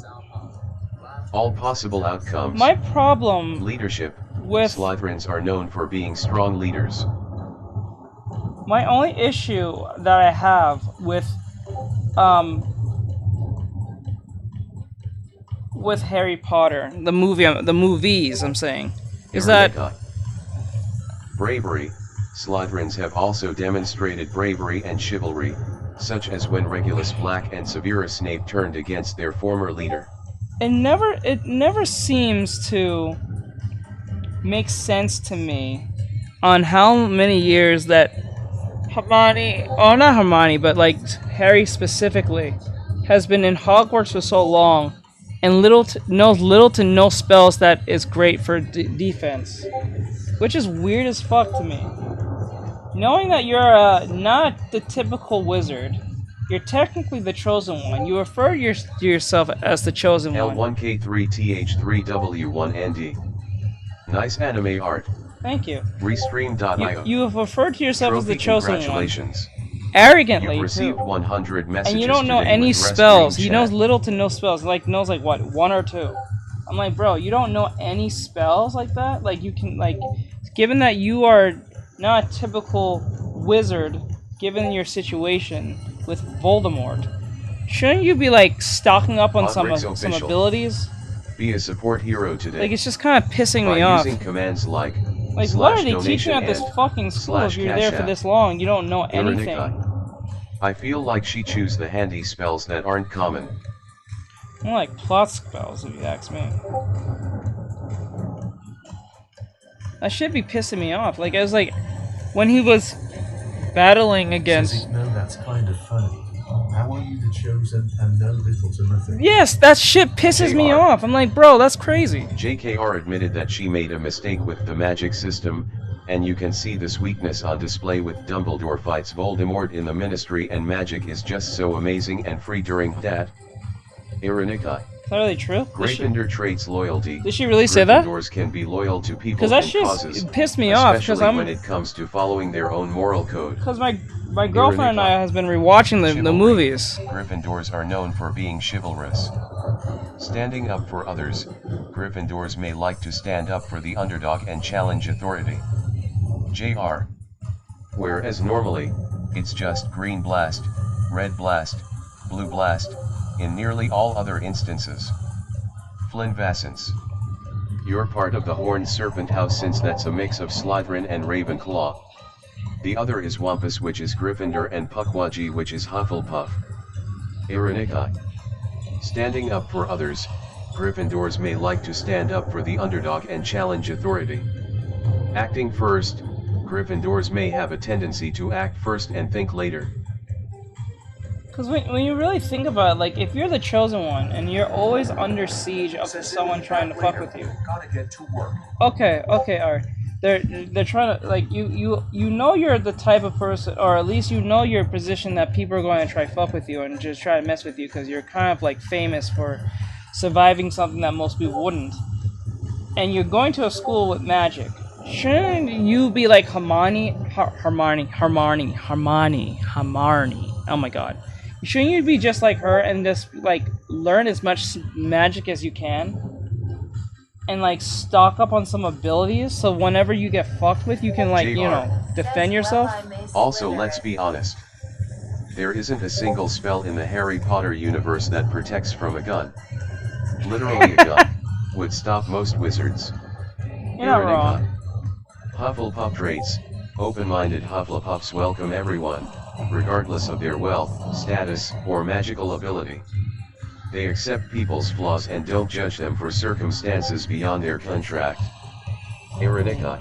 All possible outcomes. My problem leadership. With Slytherins are known for being strong leaders. My only issue that I have with Harry Potter, the movies, I'm saying, is Ironica. Bravery. Slytherins have also demonstrated bravery and chivalry, such as when Regulus Black and Severus Snape turned against their former leader. It never seems to make sense to me on how many years that Hermione, or not Hermione, but like Harry specifically, has been in Hogwarts for so long, and knows little to no spells that is great for defense, which is weird as fuck to me. Knowing that you're not the typical wizard, you're technically the chosen one. You refer to yourself as the chosen one. L1K3TH3W1ND. Nice anime art. Thank you. Restream.io. You have referred to yourself as the chosen one. Congratulations. Arrogantly, You've received 100 messages and you don't know today any with spells. Restream He chat. knows little to no spells. Like knows like what, 1 or 2. I'm like, bro, you don't know any spells like that. Like you can like, given that you are not a typical wizard, given your situation with Voldemort, shouldn't you be like stocking up on some abilities? Be a support hero today. Like it's just kind of pissing me off. Using commands like what are they teaching at this fucking school if you're there for this long? You don't know anything. I feel like she choose the handy spells that aren't common. More like plot spells, if you ask me. That should be pissing me off. Like, I was like, when he was battling against... No, that's kind of funny. How are you the chosen and know little to nothing? Yes, that shit pisses me off. I'm like, bro, that's crazy. JKR admitted that she made a mistake with the magic system, and you can see this weakness on display with Dumbledore fights Voldemort in the Ministry, and magic is just so amazing and free during that. Ironica. Is that really true? Gryffindor traits loyalty. Did she really say that? Gryffindors can be loyal to people and causes, it pissed me off because especially when it comes to following their own moral code. Because my girlfriend and I has been rewatching the movies. Gryffindors are known for being chivalrous. Standing up for others, Gryffindors may like to stand up for the underdog and challenge authority. JR. Whereas normally, it's just green blast, red blast, blue blast, in nearly all other instances. Flynn Vassance. You're part of the Horned Serpent House since that's a mix of Slytherin and Ravenclaw. The other is Wampus, which is Gryffindor, and Pukwudgie, which is Hufflepuff. Ironica. Standing up for others, Gryffindors may like to stand up for the underdog and challenge authority. Acting first, Gryffindors may have a tendency to act first and think later. Because when you really think about it, like, if you're the chosen one, and you're always under siege of someone trying to fuck with you. Gotta get to work. Okay, alright. They're trying to, like, you know you're the type of person, or at least you know your position that people are going to try fuck with you and just try to mess with you because you're kind of, like, famous for surviving something that most people wouldn't. And you're going to a school with magic. Shouldn't you be like Hermione? Oh my god. Shouldn't you be just like her and just like learn as much magic as you can? And like stock up on some abilities so whenever you get fucked with you can like, you know, defend yourself? Also, let's be honest. There isn't a single spell in the Harry Potter universe that protects from a gun. Literally a gun would stop most wizards. You're not wrong. Hufflepuff traits. Open-minded Hufflepuffs welcome everyone, regardless of their wealth, status, or magical ability. They accept people's flaws and don't judge them for circumstances beyond their contract. Ironica.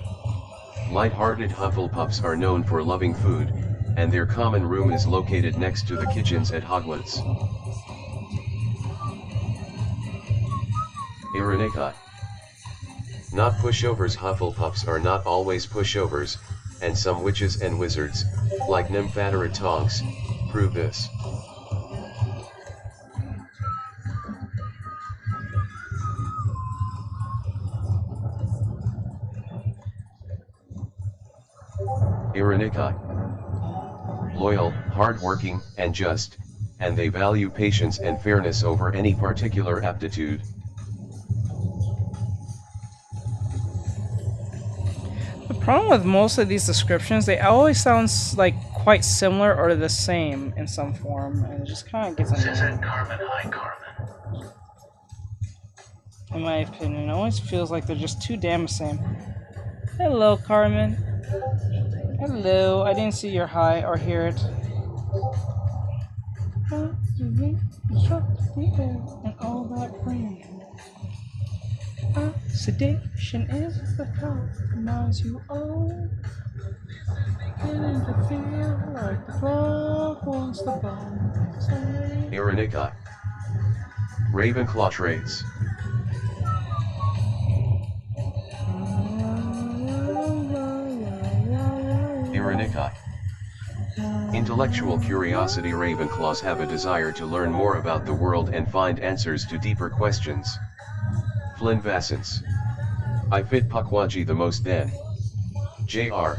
Light-hearted Hufflepuffs are known for loving food, and their common room is located next to the kitchens at Hogwarts. Ironica. Not pushovers. Hufflepuffs are not always pushovers, and some witches and wizards, like Nymphatora Tonks, prove this. Ironica. Loyal, hardworking, and just, and they value patience and fairness over any particular aptitude. The problem with most of these descriptions, they always sound like quite similar or the same in some form, and it just kind of gets annoying. In my opinion, it always feels like they're just too damn the same. Hello, Carmen. Hello, I didn't see your hi or hear it. And all that rain. Sedation is the compromise you owe. Beginning to feel like the club wants the bone. Ironica. Ravenclaw traits. Ironikai. Intellectual curiosity. Ravenclaws have a desire to learn more about the world and find answers to deeper questions. Flinvascence. I fit Pakwaji the most then. JR.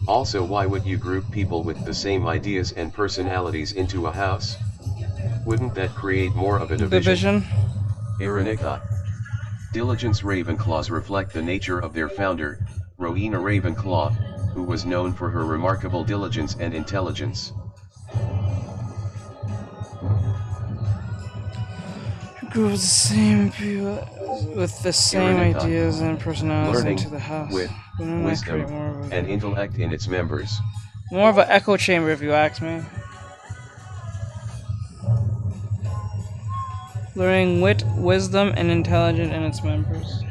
Also, why would you group people with the same ideas and personalities into a house? Wouldn't that create more of a division? Ironikai. Diligence. Ravenclaws reflect the nature of their founder, Rowena Ravenclaw, who was known for her remarkable diligence and intelligence. Group of the same people with the same ideas and personalities Learning, into the house. wit, wisdom, and intellect in its members. More of an echo chamber, if you ask me. Learning wit, wisdom, and intelligence in its members.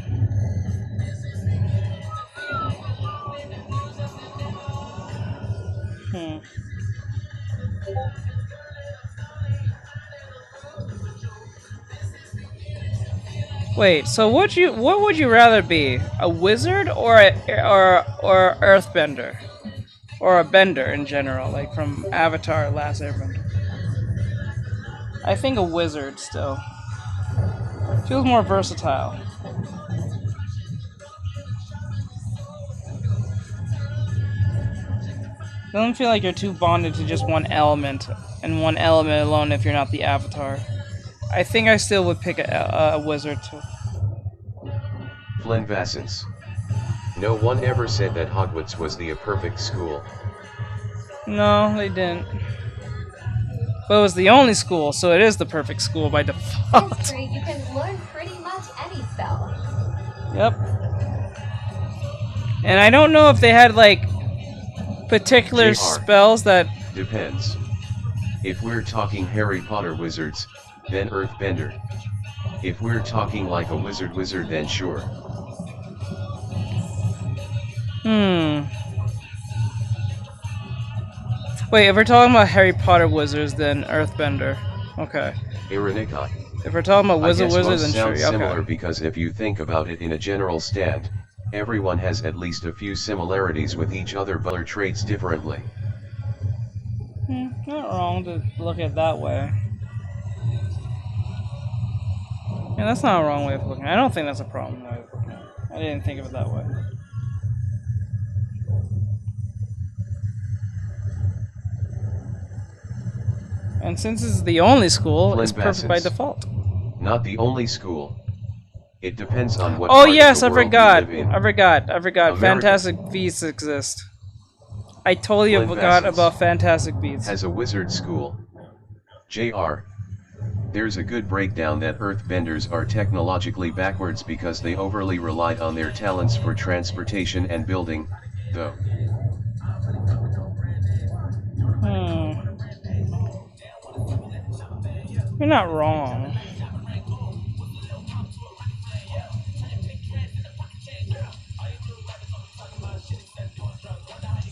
Wait, so what would you rather be? A wizard or or earthbender? Or a bender in general, like from Avatar Last Airbender? I think a wizard still. Feels more versatile. Doesn't feel like you're too bonded to just one element, and one element alone if you're not the Avatar. I think I still would pick a wizard too. Flinvascence. No one ever said that Hogwarts was the perfect school. No, they didn't. But it was the only school, so it is the perfect school by default. History, you can learn pretty much any spell. Yep. And I don't know if they had, like, particular JR. spells that... Depends. If we're talking Harry Potter wizards, then Earthbender. If we're talking like a wizard, then sure. Wait, if we're talking about Harry Potter wizards, then Earthbender. Okay. Ironikai. If we're talking about wizards, then sure. Sounds similar Okay. because if you think about it in a general stand, everyone has at least a few similarities with each other but their traits differently. Not wrong to look at it that way. Yeah, that's not a wrong way of looking at it. I don't think that's a problem way of looking at it. I didn't think of it that way. And since it's the only school, it's perfect by default. Not the only school. It depends on what Oh part yes, of I the world forgot. you live in. I forgot. America. Fantastic Beasts exist. I totally forgot about Fantastic Beasts. Has a wizard school. JR. There's a good breakdown that Earthbenders are technologically backwards because they overly relied on their talents for transportation and building, though. You're not wrong.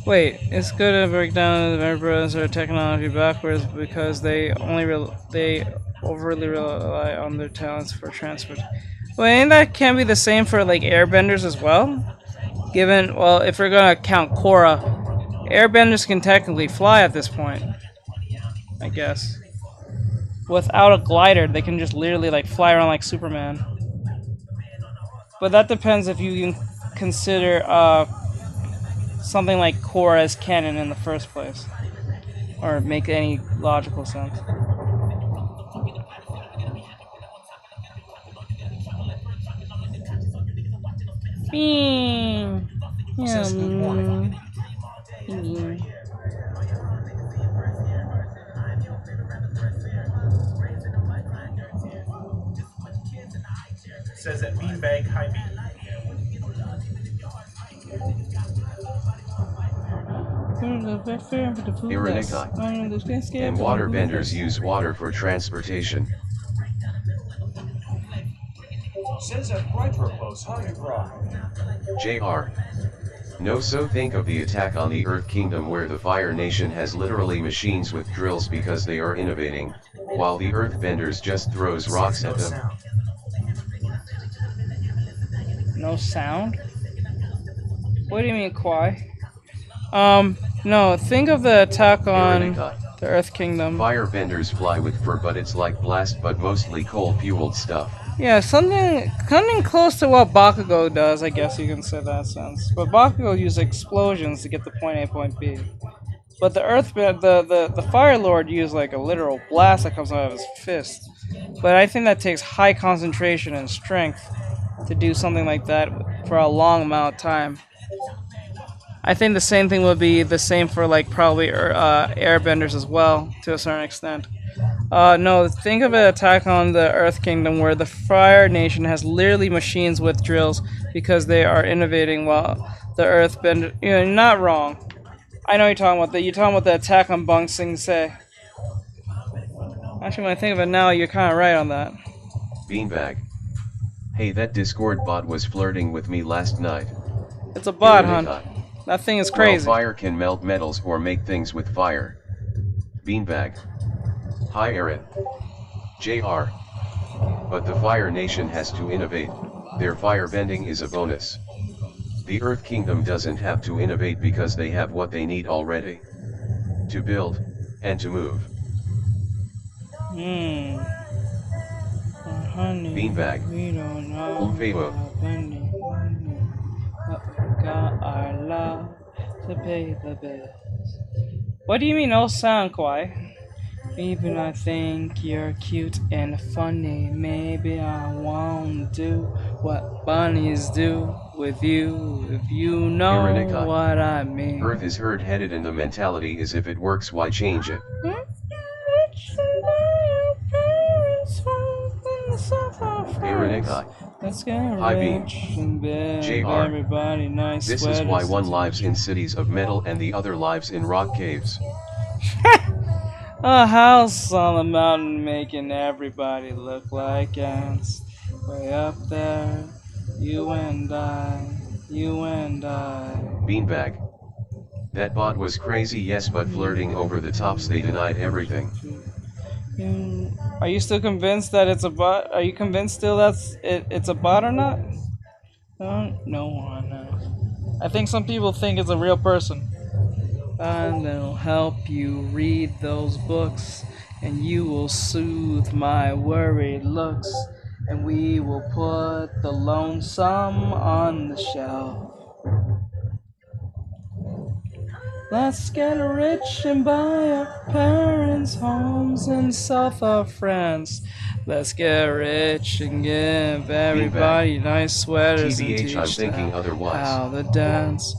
Wait, it's good to break down the members are technology backwards because they overly rely on their talents for transport. Well, ain't that can't be the same for like airbenders as well? Given, well, if we're gonna count Korra, airbenders can technically fly at this point, I guess. Without a glider, they can just literally like fly around like Superman. But that depends if you can consider something like Korra as canon in the first place, or make any logical sense. Says good morning. Says that beanbag high beat. Ironikai. And waterbenders use water for transportation. Says that right propose how you draw. JR. No, so think of the attack on the Earth Kingdom where the Fire Nation has literally machines with drills because they are innovating, while the earthbenders just throws rocks at them. No sound? What do you mean, Kwai? No, think of the attack on the Earth Kingdom. Firebenders fly with fur, but it's like blast, but mostly coal-fueled stuff. Yeah, something close to what Bakugo does, I guess you can say that sense. But Bakugo uses explosions to get to point A, point B. But the the Fire Lord used like a literal blast that comes out of his fist. But I think that takes high concentration and strength to do something like that for a long amount of time. I think the same thing would be the same for like probably airbenders as well, to a certain extent. No, think of an attack on the Earth Kingdom where the Fire Nation has literally machines with drills because they are innovating while the Earthbender. You're not wrong. I know you're talking about that. You're talking about the attack on Bang Sing Se. Actually, when I think of it now, you're kind of right on that. Beanbag. Hey, that Discord bot was flirting with me last night. It's a bot, hon. That thing is crazy. Well, fire can melt metals or make things with fire. Beanbag. Hi Aaron. JR. But the Fire Nation has to innovate, their firebending is a bonus. The Earth Kingdom doesn't have to innovate because they have what they need already. To build, and to move. Beanbag. We don't know got our love to pay the bills. What do you mean no sound, Kwai? Even I think you're cute and funny. Maybe I won't do what bunnies do with you, if you know what I mean. Earth is herd-headed and the mentality is if it works, why change it? Let's get Hi Bean. JR. Everybody nice. This is why one lives in cities of metal and the other lives in rock caves. A house on the mountain making everybody look like ants. Way up there, you and I, you and I. Beanbag. That bot was crazy, yes, but flirting over the tops, they denied everything. Are you still convinced that it's a bot? Are you convinced still it's a bot or not? No one knows. I think some people think it's a real person. And they'll help you read those books, and you will soothe my worried looks, and we will put the lonesome on the shelf. Let's get rich and buy our parents' homes in south of France. Let's get rich and give everybody nice sweaters and teach them how to dance.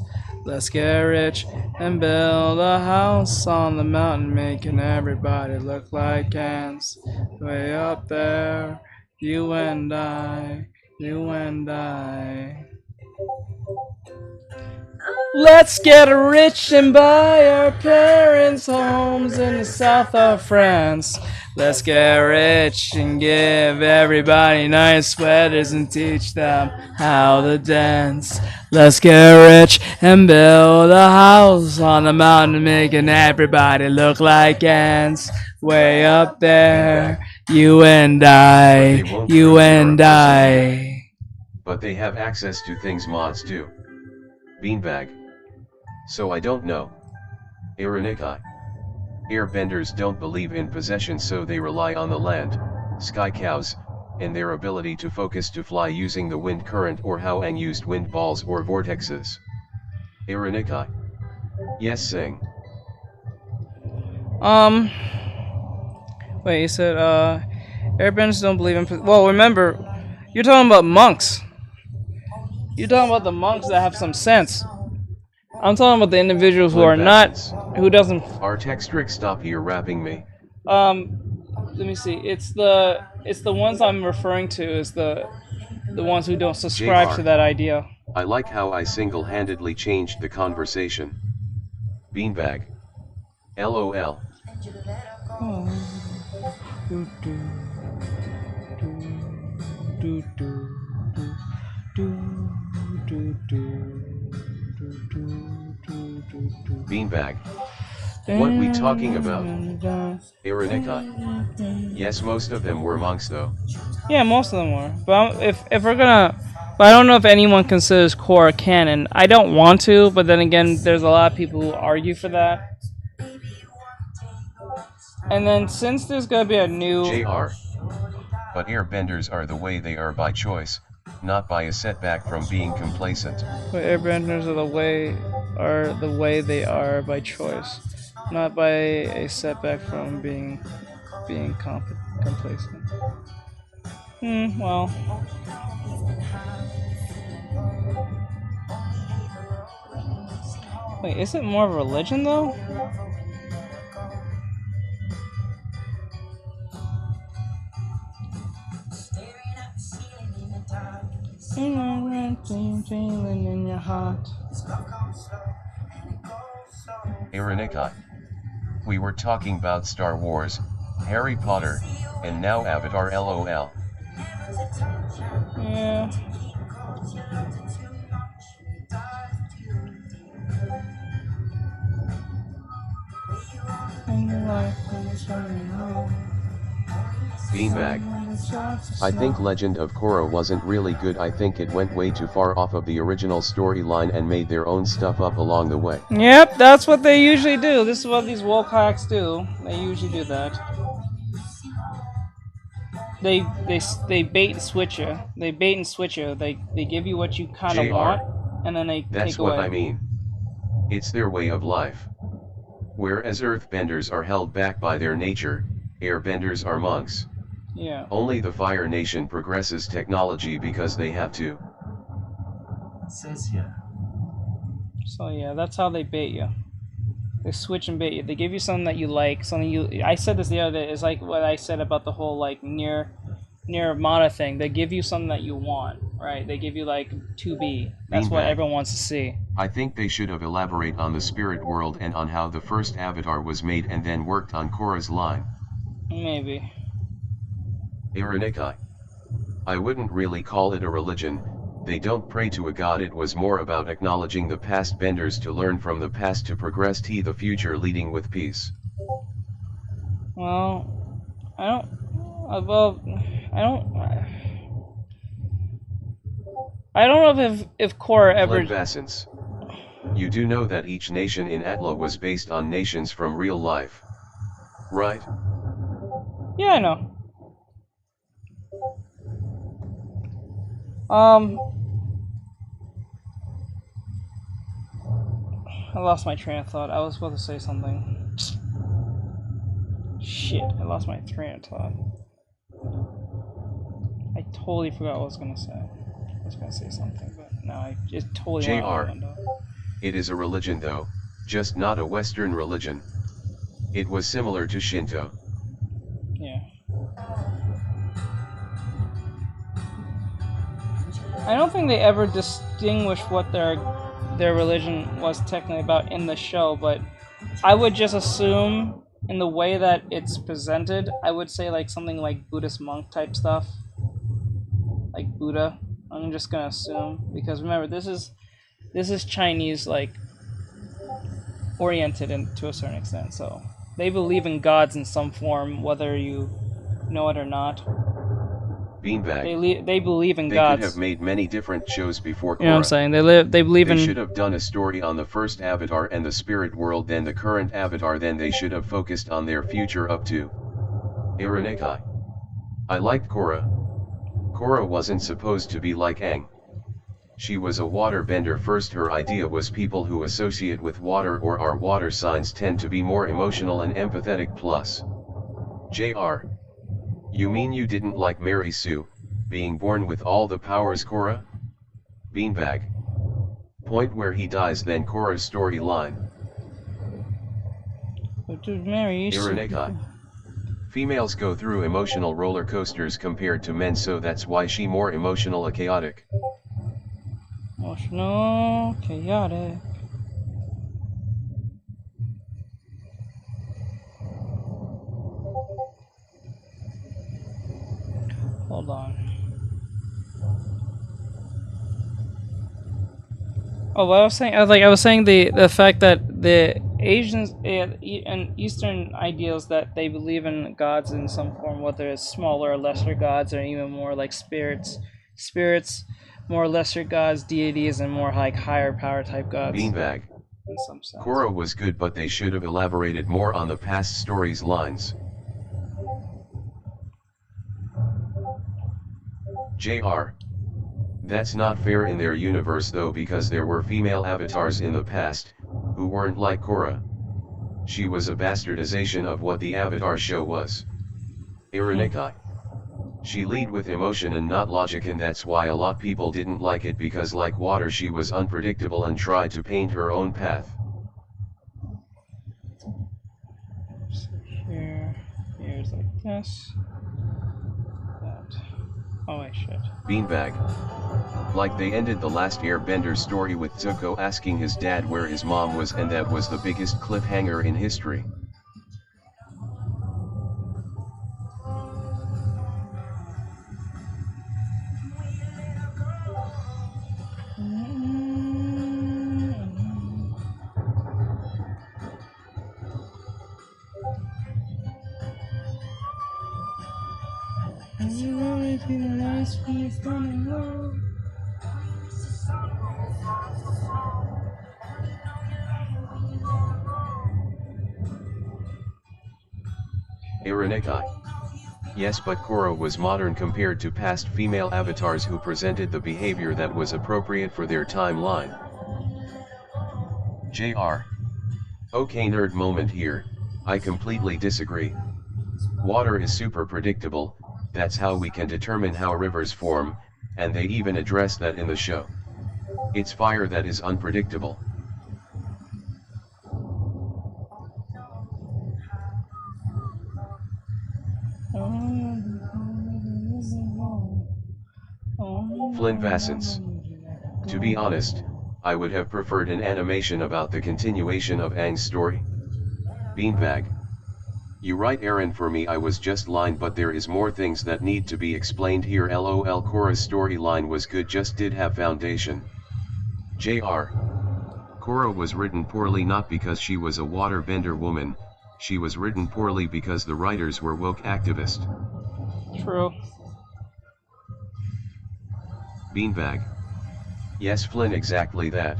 Let's get rich and build a house on the mountain, making everybody look like ants. Way up there, you and I, you and I. Let's get rich and buy our parents' homes in the south of France. Let's get rich and give everybody nice sweaters and teach them how to dance. Let's get rich and build a house on the mountain, making everybody look like ants. Way up there, you and I, you and I. But they have access to things mods do. Beanbag. So I don't know. Ironikai. Airbenders don't believe in possession, so they rely on the land, sky cows, and their ability to focus to fly using the wind current or Hwang used wind balls or vortexes. Ironikai. Yes, sing. Wait, you said, airbenders don't believe in... Well, remember, you're talking about monks. You're talking about the monks that have some sense. I'm talking about the individuals who are not, who doesn't... Artextric, stop here rapping me. Let me see. It's the ones I'm referring to is the ones who don't subscribe JR. to that idea. I like how I single-handedly changed the conversation. Beanbag. LOL. Beanbag. What we talking about? Ironikai. Yes, most of them were monks though. Yeah, most of them were. But if we're gonna, but I don't know if anyone considers Korra canon. I don't want to, but then again, there's a lot of people who argue for that. And then since there's gonna be a new JR. But airbenders are the way they are by choice, not by a setback from being complacent. But airbenders are the way they are by choice, not by a setback from being complacent. Well. Wait, is it more of a religion though? Feeling in your heart. Ironikai. We were talking about Star Wars, Harry Potter, and now Avatar LOL. Yeah. Beanbag. I think Legend of Korra wasn't really good. I think it went way too far off of the original storyline and made their own stuff up along the way. Yep, that's what they usually do. This is what these woke hacks do. They usually do that. They bait and switch you. They bait and switch you. They give you what you kind of want, and then they That's take away. what I mean. It's their way of life. Whereas earthbenders are held back by their nature, airbenders are monks. Yeah. Only the Fire Nation progresses technology because they have to. Says here. So yeah, that's how they bait you. They switch and bait you. They give you something that you like, something you. I said this the other day. It's like what I said about the whole like near Mata thing. They give you something that you want, right? They give you like 2B. That's what everyone wants to see. I think they should have elaborated on the spirit world and on how the first Avatar was made and then worked on Korra's line. Maybe. Ironikai. I wouldn't really call it a religion. They don't pray to a god. It was more about acknowledging the past benders to learn from the past to progress to the future, leading with peace. Well, I don't know if Korra ever. Bloodvassants. You do know that each nation in Atla was based on nations from real life, right? Yeah, I know. I lost my train of thought. I was supposed to say something. Shit, I lost my train of thought. I totally forgot what I was gonna say. I was gonna say something, but now I just totally went out the window. It is a religion though, just not a Western religion. It was similar to Shinto. Yeah. I don't think they ever distinguished what their religion was technically about in the show, but I would just assume in the way that it's presented, I would say like something like Buddhist monk type stuff. Like Buddha. I'm just gonna assume, because remember this is Chinese like oriented to a certain extent, so they believe in gods in some form, whether you know it or not. Beanbag. They believe in gods. They could have made many different shows before Korra. You know what I'm saying? They believe in. They should have done a story on the first Avatar and the spirit world, then the current Avatar, then they should have focused on their future up to Ironikai. I liked Korra. Korra wasn't supposed to be like Aang. She was a waterbender first. Her idea was people who associate with water or are water signs tend to be more emotional and empathetic. Plus, JR. You mean you didn't like Mary Sue, being born with all the powers? Korra? Beanbag. Point where he dies, then Korra's storyline. Ironikai. Females go through emotional roller coasters compared to men, so that's why she more emotional, chaotic. Emotional, chaotic. Hold on. Oh, what I was saying, I was saying the fact that the Asians and Eastern ideals that they believe in gods in some form, whether it's smaller or lesser gods, or even more like spirits, more lesser gods, deities, and more like higher power type gods. Beanbag. In some sense. Korra was good, but they should have elaborated more on the past stories lines. JR. That's not fair in their universe though, because there were female avatars in the past, who weren't like Korra. She was a bastardization of what the Avatar show was. Ironikai. She lead with emotion and not logic, and that's why a lot people didn't like it, because like water she was unpredictable and tried to paint her own path. So here's like this. That. Oh wait, shit. Beanbag. Like they ended the last Airbender story with Zuko asking his dad where his mom was, and that was the biggest cliffhanger in history. Ironikai. Yes, but Korra was modern compared to past female avatars who presented the behavior that was appropriate for their timeline. JR. Okay, nerd moment here, I completely disagree. Water is super predictable, that's how we can determine how rivers form, and they even address that in the show. It's fire that is unpredictable. Flint Vassance. To be honest, I would have preferred an animation about the continuation of Aang's story. Beanbag. You right, Aaron, for me I was just lying, but there is more things that need to be explained here. LOL. Korra's storyline was good, just did have foundation. JR. Korra was written poorly not because she was a waterbender woman, she was written poorly because the writers were woke activists. True. Beanbag. Yes, Flynn, exactly that.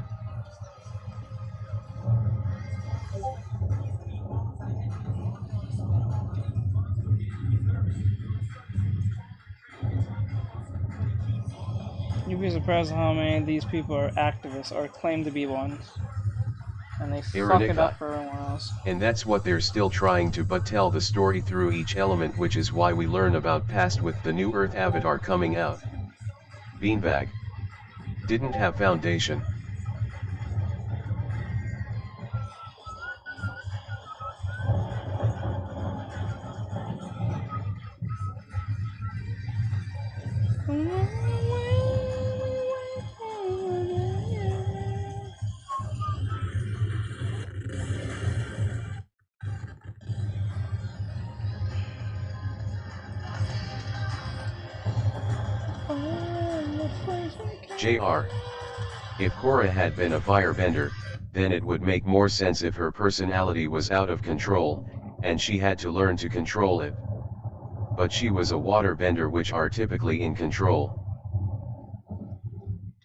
You'd be surprised at how many of these people are activists or claim to be ones. And they fuck it up for everyone else. And that's what they're still trying to, but tell the story through each element, which is why we learn about past with the new Earth Avatar coming out. Beanbag. Didn't have foundation. JR. If Korra had been a firebender, then it would make more sense if her personality was out of control, and she had to learn to control it. But she was a waterbender, which are typically in control.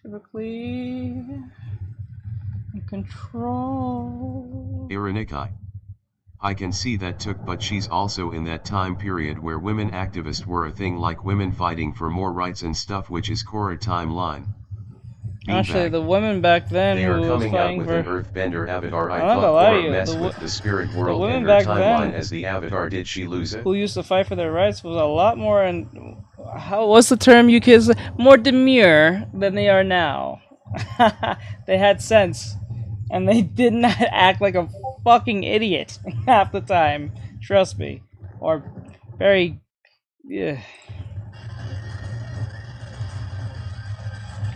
Typically in control. Ironikai. I can see that took, but she's also in that time period where women activists were a thing, like women fighting for more rights and stuff, which is Korra timeline. Actually, the women back then they who are was coming out fighting with for an Earthbender Avatar. I I'm not thought gonna lie to Korra you, messed with the spirit world women and her back timeline then as the Avatar. Did she lose it? who used to fight for their rights was a lot more, and what's the term you kids, more demure than they are now. They had sense, and they did not act like a fucking idiot half the time. Trust me, or very, yeah.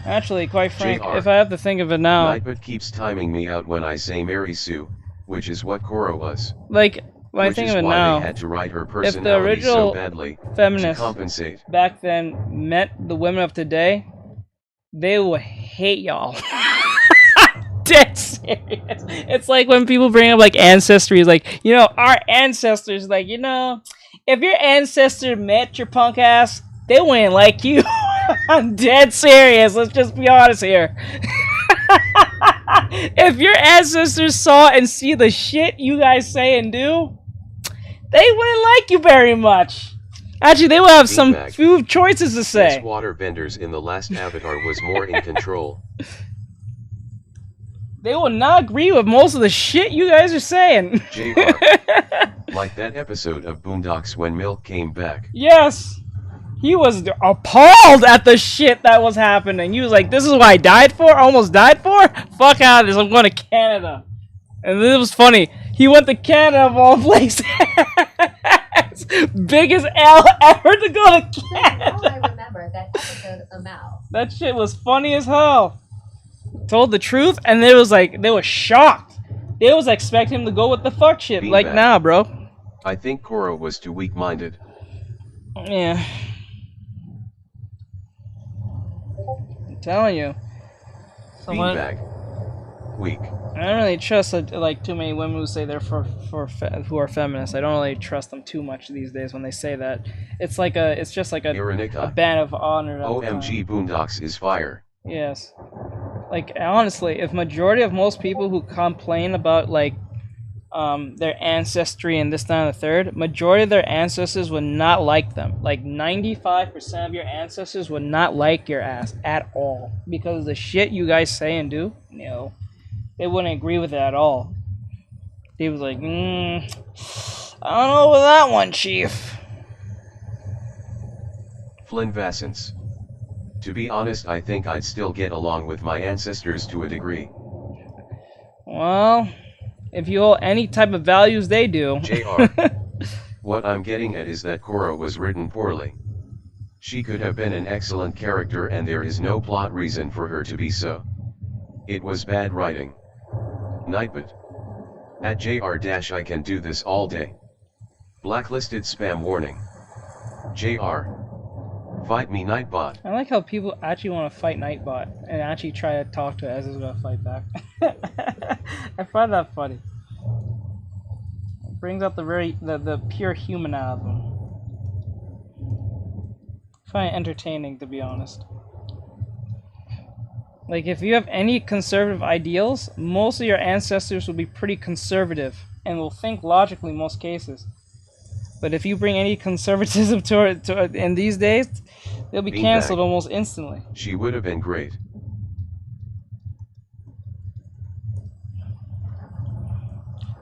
Actually, quite frank, JR. if I have to think of it now, Nightbot keeps timing me out when I say Mary Sue, which is what Korra was. like when I Which think is of it why now, they had to write her if personality the original so badly to feminists compensate. back then met the women of today, they would hate y'all. Dead serious. It's like when people bring up like ancestry, it's like, you know, our ancestors, like, you know, if your ancestor met your punk ass, they wouldn't like you. I'm dead serious. Let's just be honest here. If your ancestors saw and see the shit you guys say and do, they wouldn't like you very much. Actually, they will have some few choices to say. Yes, water benders in the last Avatar was more in control. They will not agree with most of the shit you guys are saying. JR, like that episode of Boondocks when Milk came back. Yes. He was appalled at the shit that was happening. He was like, this is what I died for? Almost died for? Fuck out of this. I'm going to Canada. And it was funny. He went to Canada of all places. Biggest L ever to go to Canada. I remember that episode of Mal. That shit was funny as hell. Told the truth, and they was like, they were shocked. They was expecting him to go with the fuck shit. Like, nah, bro. I think Koro was too weak-minded. Yeah. I'm telling you. Beanbag. Weak. I don't really trust like too many women who say they're who are feminists. I don't really trust them too much these days when they say that. It's like it's just like a band of honor. OMG, Boondocks is fire. Yes. Like, honestly, if majority of most people who complain about like their ancestry and this, that, and the third, majority of their ancestors would not like them. Like 95% of your ancestors would not like your ass at all because of the shit you guys say and do. You know, they wouldn't agree with it at all. They was like, I don't know with that one, Chief. Flynn Vassens. To be honest, I think I'd still get along with my ancestors to a degree. Well, if you hold any type of values they do. JR. What I'm getting at is that Koro was written poorly. She could have been an excellent character and there is no plot reason for her to be so. It was bad writing. Nightbot. At JR- I can do this all day. Blacklisted spam warning. JR. Fight me, Nightbot. I like how people actually want to fight Nightbot and actually try to talk to it as it's going to fight back. I find that funny. It brings out the pure human out of them. I find it entertaining, to be honest. Like, if you have any conservative ideals, most of your ancestors will be pretty conservative and will think logically in most cases. But if you bring any conservatism to in these days, they'll be canceled almost instantly. She would have been great.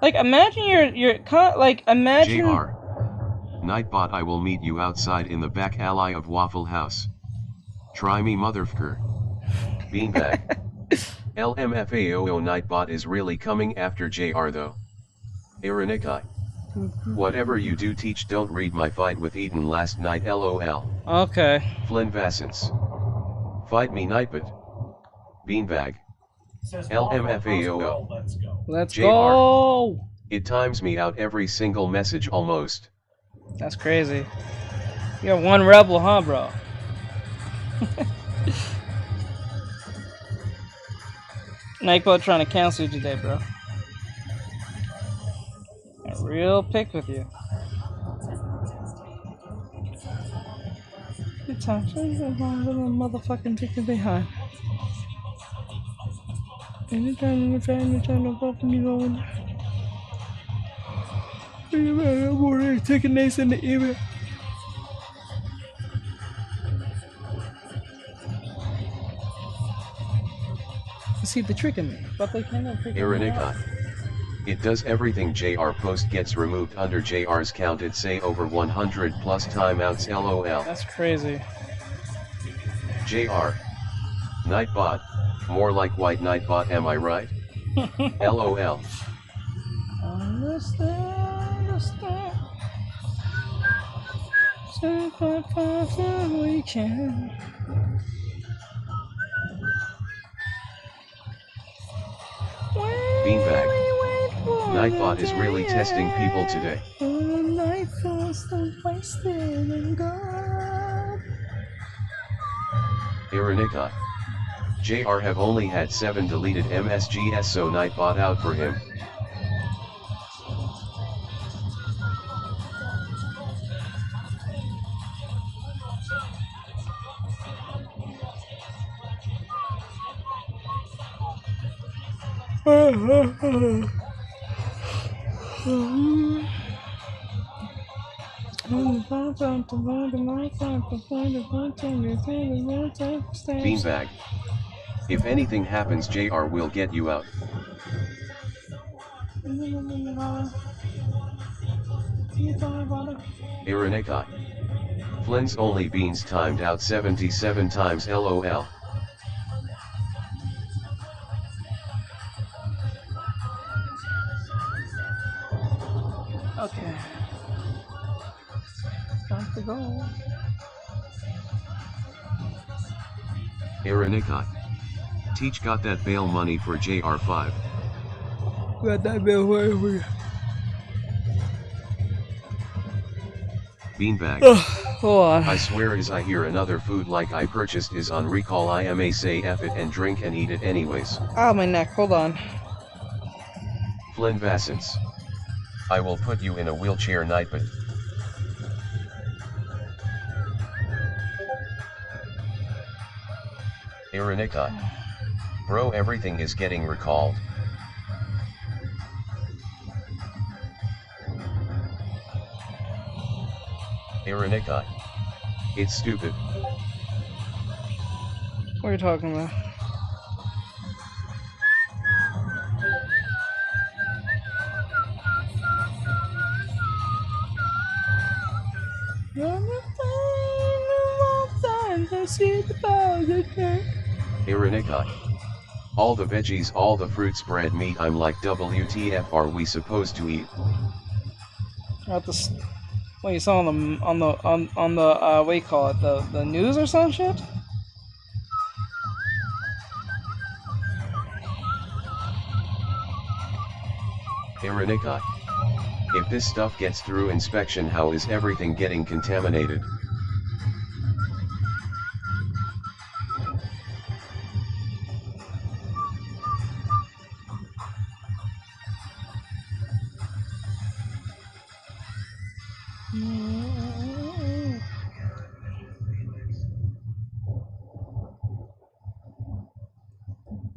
Like, imagine imagine. JR. Nightbot, I will meet you outside in the back alley of Waffle House. Try me, motherfucker. Beanbag. LMFAOO, Nightbot is really coming after JR though. Ironikai. Whatever you do teach, don't read my fight with Eden last night, LOL. Okay. Flynn Vassens. Fight me, Nightbot. Beanbag. LMFAOO. Let's go. It times me out every single message almost. That's crazy. You're one rebel, huh, bro? Nightbot trying to cancel you today, bro. A real pick with you. Good time. Motherfucking chicken behind. Anytime you're trying to fuck me going. I'm already taking names in the email. See the trick in me, but they cannot figure it out. It does everything. JR post gets removed under JR's count. It say over 100 plus timeouts. LOL. That's crazy. JR. Nightbot. More like white Nightbot, am I right? LOL. Understand. We can. Beanbag. Nightbot is really testing people today. Wasted and gone. Ironica. JR have only had 7 deleted MSGs, so Nightbot out for him. Beanbag. If anything happens, JR will get you out. Ironicot. Flynn's only beans timed out 77 times, lol. Okay. Time to go. Ironicot. Teach got that bail money for JR5. Got that bill for Beanbag. Hold on. I swear as I hear another food like I purchased is on recall, I may say F it and drink and eat it anyways. Ow, my neck, hold on. Flynn Vassence. I will put you in a wheelchair, Nightbot. Ironicot. Bro, everything is getting recalled. Ironicot. It's stupid. What are you talking about? Ironicot. All the veggies, all the fruits, bread, meat, I'm like WTF are we supposed to eat? What you saw on the what do you call it, the news or some shit? Ironicot. If this stuff gets through inspection, how is everything getting contaminated?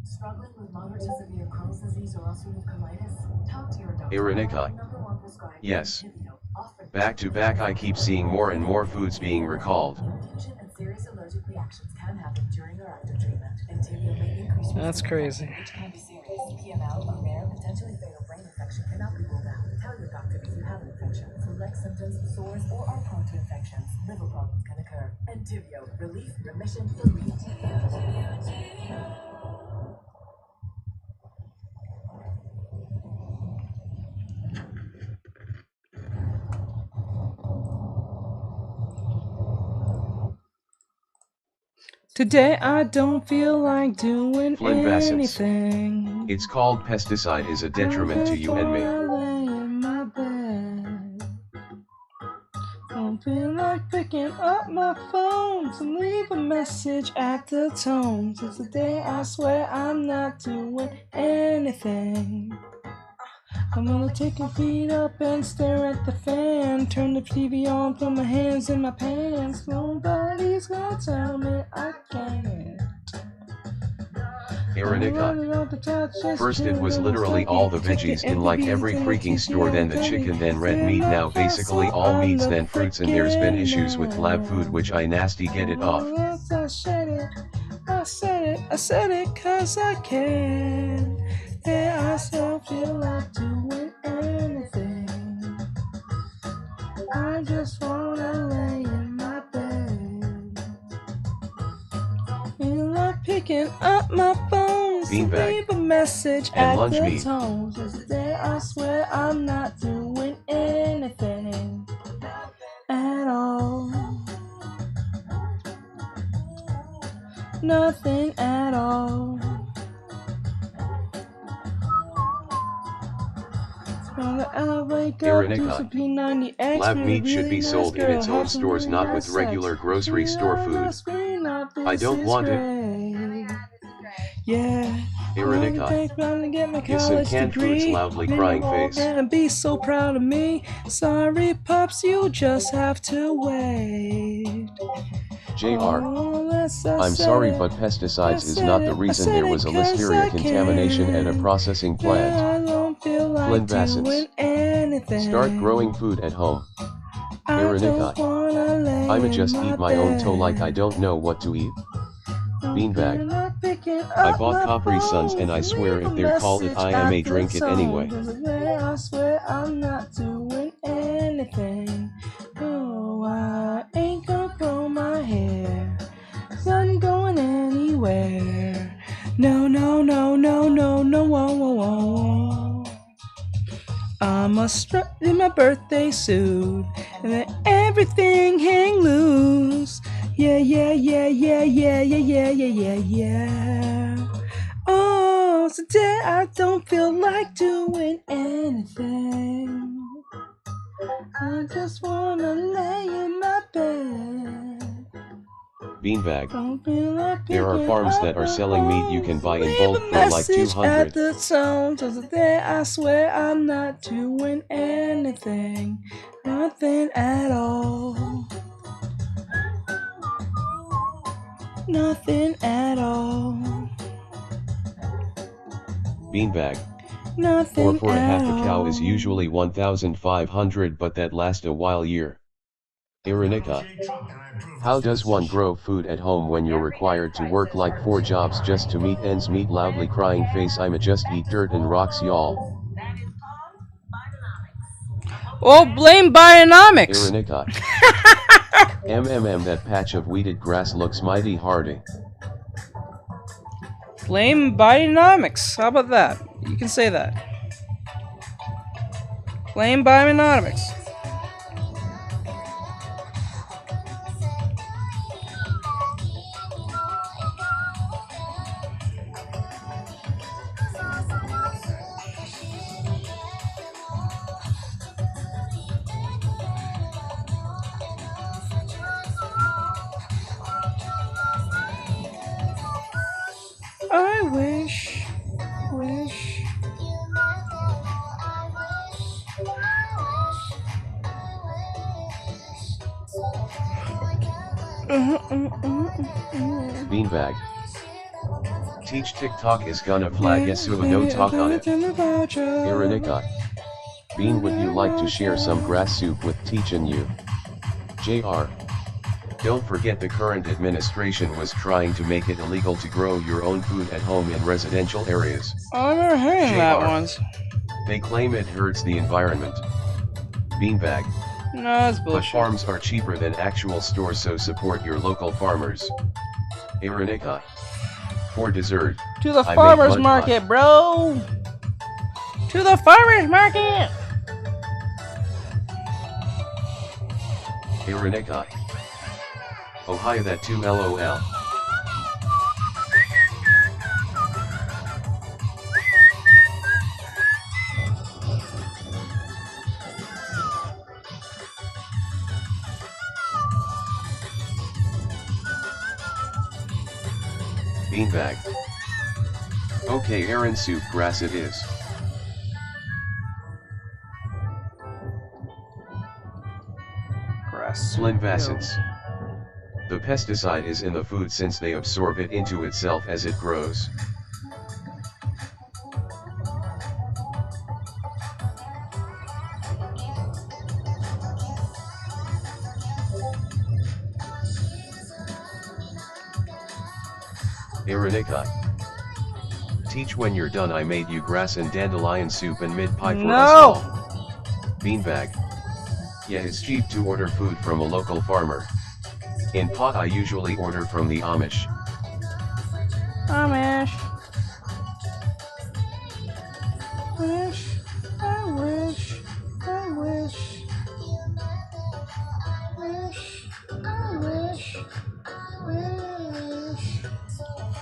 Struggling with moderate to severe Crohn's disease or ulcerative colitis? Talk to your doctor. Ironicot. Yes. Back to back, I keep seeing more and more foods being recalled. Infusion and serious allergic reactions can happen during or after treatment. Entyvio may increase risk That's of crazy. which can be serious. PML, a rare, potentially fatal brain infection, cannot be ruled out. Tell your doctor if you have an infection. Select symptoms, sores, or are prone to infections. Liver problems can occur. Entyvio, relief, remission, relief. Today I don't feel like doing Flynn Vassence. anything. It's called pesticide is a detriment to you and me. Don't feel like picking up my phone to leave a message at the tone. Since the day I swear I'm not doing anything. I'm gonna take my feet up and stare at the fan. Turn the TV on, put my hands in my pants. Nobody's gonna tell me I can't. Ironicot. First it was literally all the veggies in like every freaking store, then the chicken, then red meat, now basically all meats, then fruits, and there's been issues with lab food which I nasty get it off. I said it 'cause I can. Yeah, I still feel like doing anything. I just wanna lay in my bed. Feel like picking up my phone to leave a message at the tone. Today I swear I'm not doing anything at all. Nothing at all. Ironicot. Lab meat should be sold in its own stores, not with regular grocery store food. I don't want it. Yeah. Ironica. To get my Get some college canned degree. foods loudly Then crying you're face. gonna be so proud of me. Sorry, pups, you just have to wait. JR. Oh, I'm sorry, but pesticides is not the reason there was a listeria contamination at a processing plant. I don't feel like Flynn Bassett. doing anything. Start growing food at home. I Ironica. don't wanna lay I'ma in just my eat my own toe bed. like I don't know what to eat. Beanbag. Not picking I up bought my Capri Suns phone and I to swear leave if a they're called it message I may at the drink it tone. anyway. I swear I'm not doing anything. Oh, I ain't gonna grow my hair. 'Cause I'm going anywhere. No, no, no, no, no, no, whoa, whoa, whoa. I'm a strut in my birthday suit, and then everything hang loose. Yeah, yeah, yeah, yeah, yeah, yeah, yeah, yeah, yeah, yeah. Oh, today I don't feel like doing anything. I just wanna lay in my bed. Beanbag. Don't feel like There are picking farms up that are the selling meat you can phone. buy in Leave bulk a for like message $200. at the tone. So today I swear I'm not doing anything. Nothing at all. Nothing at all. Beanbag. Nothing Or for a half at a cow all. is usually 1,500, but that lasts a while year. Ironica. How does one grow food at home when you're required to work like 4 jobs just to meet ends meet? Loudly crying face. I'ma just eat dirt and rocks, y'all. Well, blame Bionomics. Ironica. That patch of weeded grass looks mighty hardy. Blame Bionomics. How about that? You can say that. Blame Bionomics. I wish. Beanbag. Teach TikTok is gonna flag yes, so no talk on it. Ironica. Bean, would you like to share some grass soup with teaching you? JR. Don't forget the current administration was trying to make it illegal to grow your own food at home in residential areas. I've never heard that JR. once. They claim it hurts the environment. Beanbag. No, that's But bullshit. farms are cheaper than actual stores, so support your local farmers. Ironica. For dessert, To the I make farmer's mud market, pie. bro! To the farmer's market! Ironica. Oh hi, that too, LOL. Beanbag. Okay, Aaron, soup grass it is. Grass. Flynn Bassets. The pesticide is in the food since they absorb it into itself as it grows. Ironica. Teach when you're done. I made you grass and dandelion soup and mid pie for us all. Beanbag. Yeah, it's cheap to order food from a local farmer. In pot I usually order from the Amish. Amish. I wish.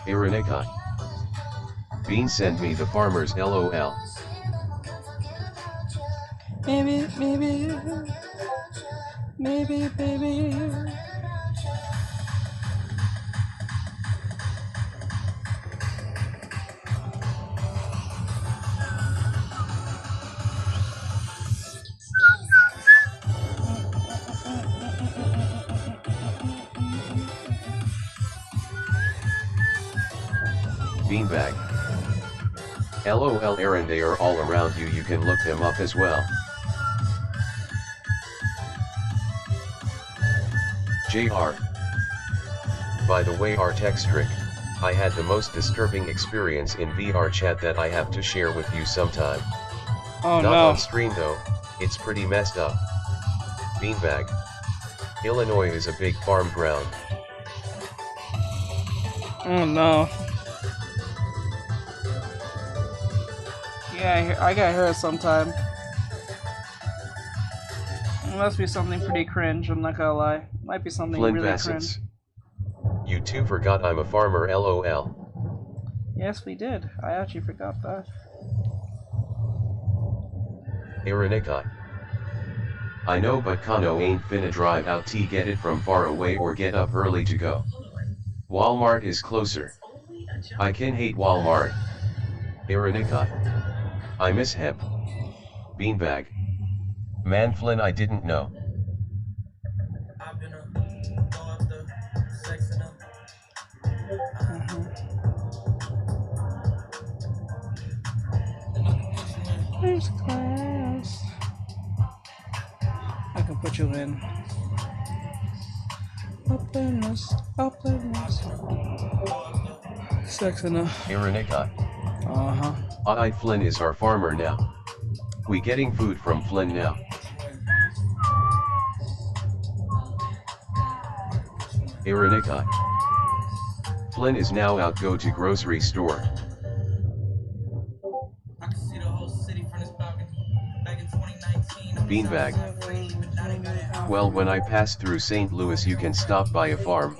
Ironica. Bean, send me the farmers, LOL. Maybe, baby. Beanbag. LOL Aaron, they are all around you, you can look them up as well. JR. By the way, Artextric, I had the most disturbing experience in VR chat that I have to share with you sometime. Oh Not no. on stream though, it's pretty messed up. Beanbag. Illinois is a big farm ground. Oh no. Yeah, I got hurt sometime. It must be something pretty cringe, I'm not gonna lie. Might be something Flynn really Bassets. cringe. You two forgot I'm a farmer, LOL. Yes, we did. I actually forgot that. Ironikai. I know, but Kano ain't finna drive out to get it from far away or get up early to go. Walmart is closer. I can hate Walmart. Ironikai. I miss him. Beanbag. Man Flynn, I didn't know. There's class. I can put you in. Openness. Sex enough. Ironikai. Uh-huh. I Flynn is our farmer now. We getting food from Flynn now. Ironikai. Flynn is now out, go to grocery store. Beanbag. Well, when I pass through St. Louis you can stop by a farm.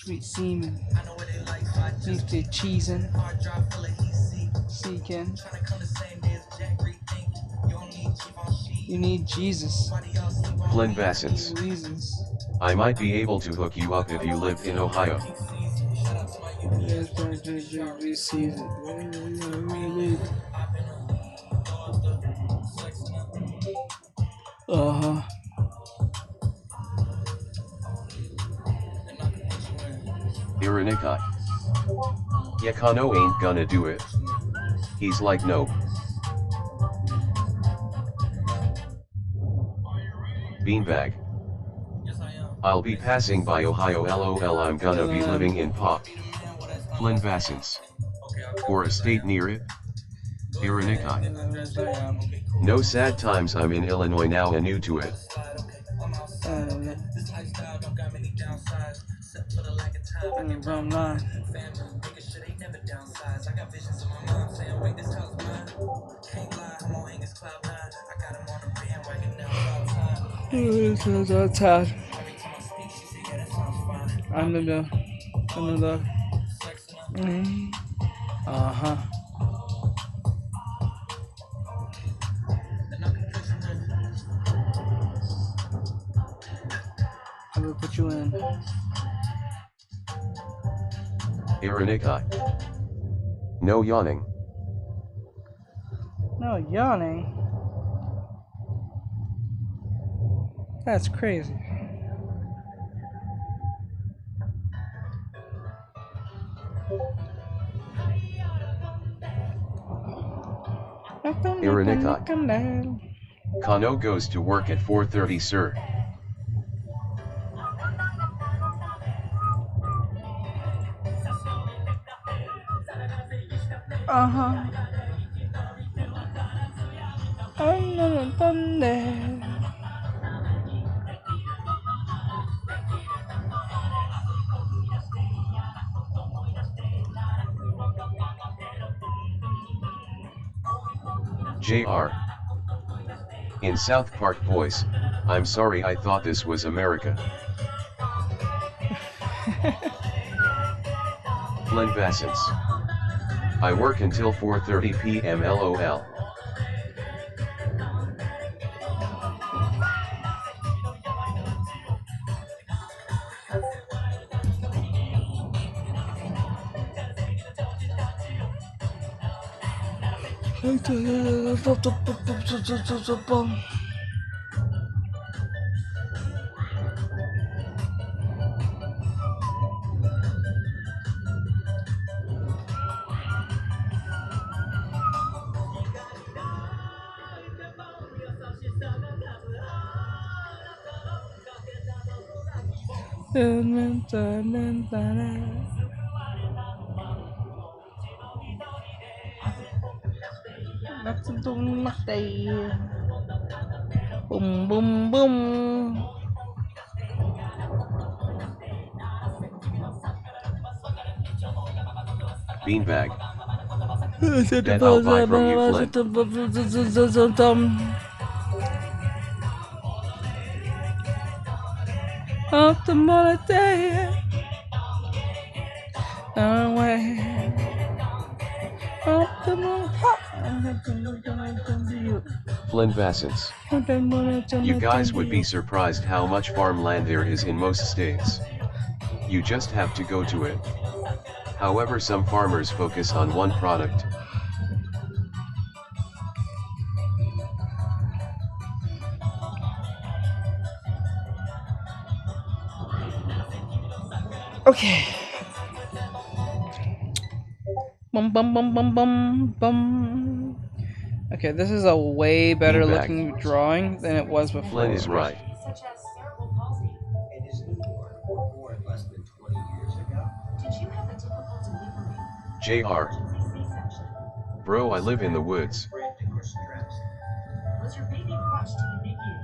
Sweet semen. Beef to cheesin'. Seekin'. You need Jesus. Flynn Bassets. Jesus. I might be able to hook you up if you live in Ohio. Uh-huh. Ironikai. Yakano ain't gonna do it. He's like, nope. Beanbag. I'll be passing by Ohio, LOL, I'm gonna be living in Pop. Flynn Bassets. Or a state near it. Ironikai. No sad times, I'm in Illinois now and new to it. Uh-huh. I will put you in. Ironikai. No yawning. No yawning. That's crazy. Ironikai. Kano goes to work at 4:30, sir. Uh-huh. I'm thunder. JR. In South Park voice, I'm sorry, I thought this was America. Flynn Bassets. I work until 4:30 p.m. LOL. Boom, boom, boom. Beanbag. That I'll buy from you, Flynn. Flynn Vassance. You guys would be surprised how much farmland there is in most states. You just have to go to it. However, some farmers focus on one product. Okay. Bum bum bum bum bum bum. Okay, this is a way better Beanbag. looking drawing than it was before. Flynn is right. Such as cerebral palsy. And his newborn were born less than 20 years ago. Did you have a difficult delivery? JR. Emergency C-section. Bro, I live in the woods. Frantic or stressed. Was your baby rushed to the NICU?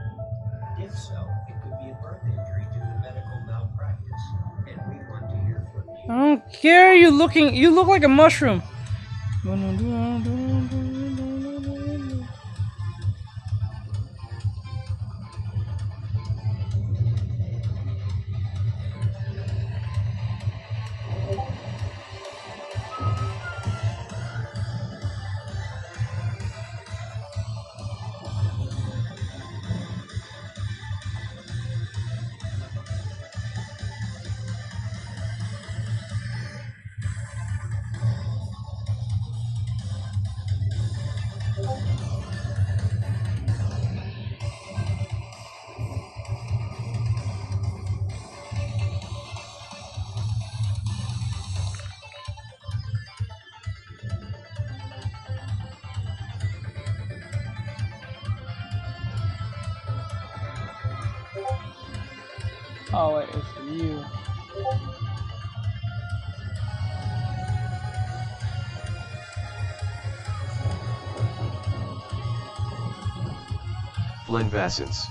If so, it could be a birth injury due to medical malpractice. And we want to hear from you. I don't care. You look like a mushroom. Oh, wait, it's for you. Flynn Vassance.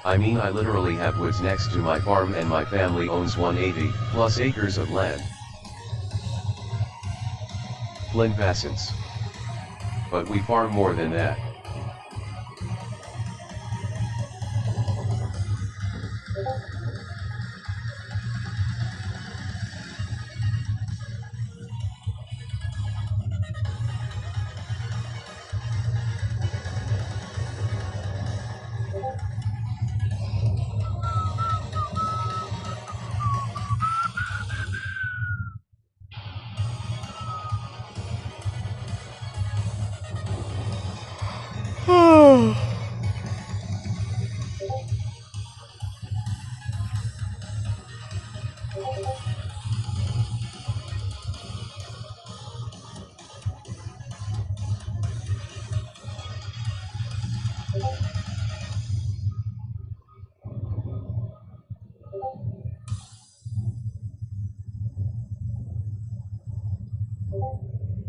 I mean, I literally have woods next to my farm and my family owns 180 plus acres of land. Flynn Vassance. But we farm more than that.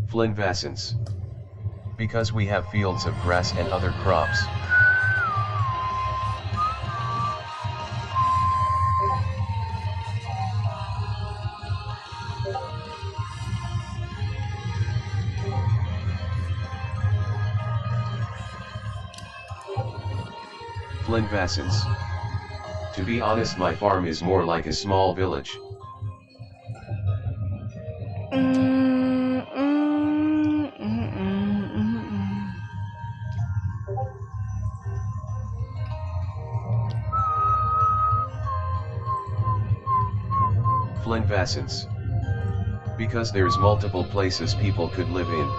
Flynn Vassance. Because we have fields of grass and other crops. Flynn Vassance. To be honest, my farm is more like a small village. Flynn Vassance. Because there's multiple places people could live in.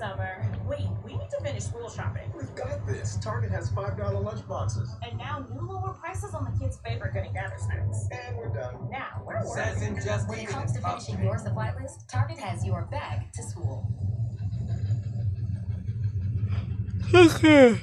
summer. Wait, we need to finish school shopping. We've got this. Target has $5 lunch boxes. And now new lower prices on the kids' favorite Good and Gather snacks. And we're done. Now, we're Says in just When it comes to finishing your supply list, Target has your bag to school. Okay.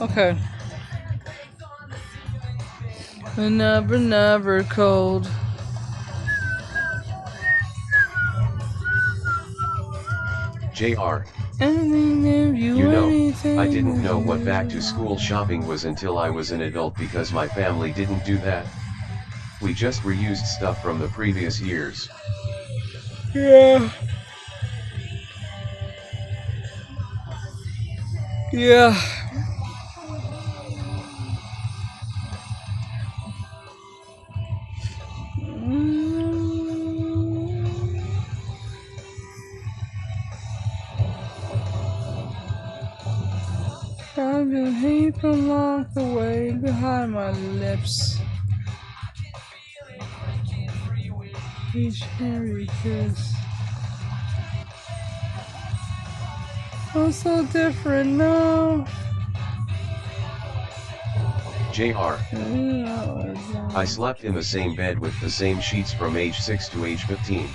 Okay. Never cold. JR. You know, I didn't know what back to school shopping was until I was an adult because my family didn't do that. We just reused stuff from the previous years. Yeah. Yeah. I've been heaped along the way behind my lips. Each every kiss. I'm so different now. JR. I slept in the same bed with the same sheets from age 6 to age 15.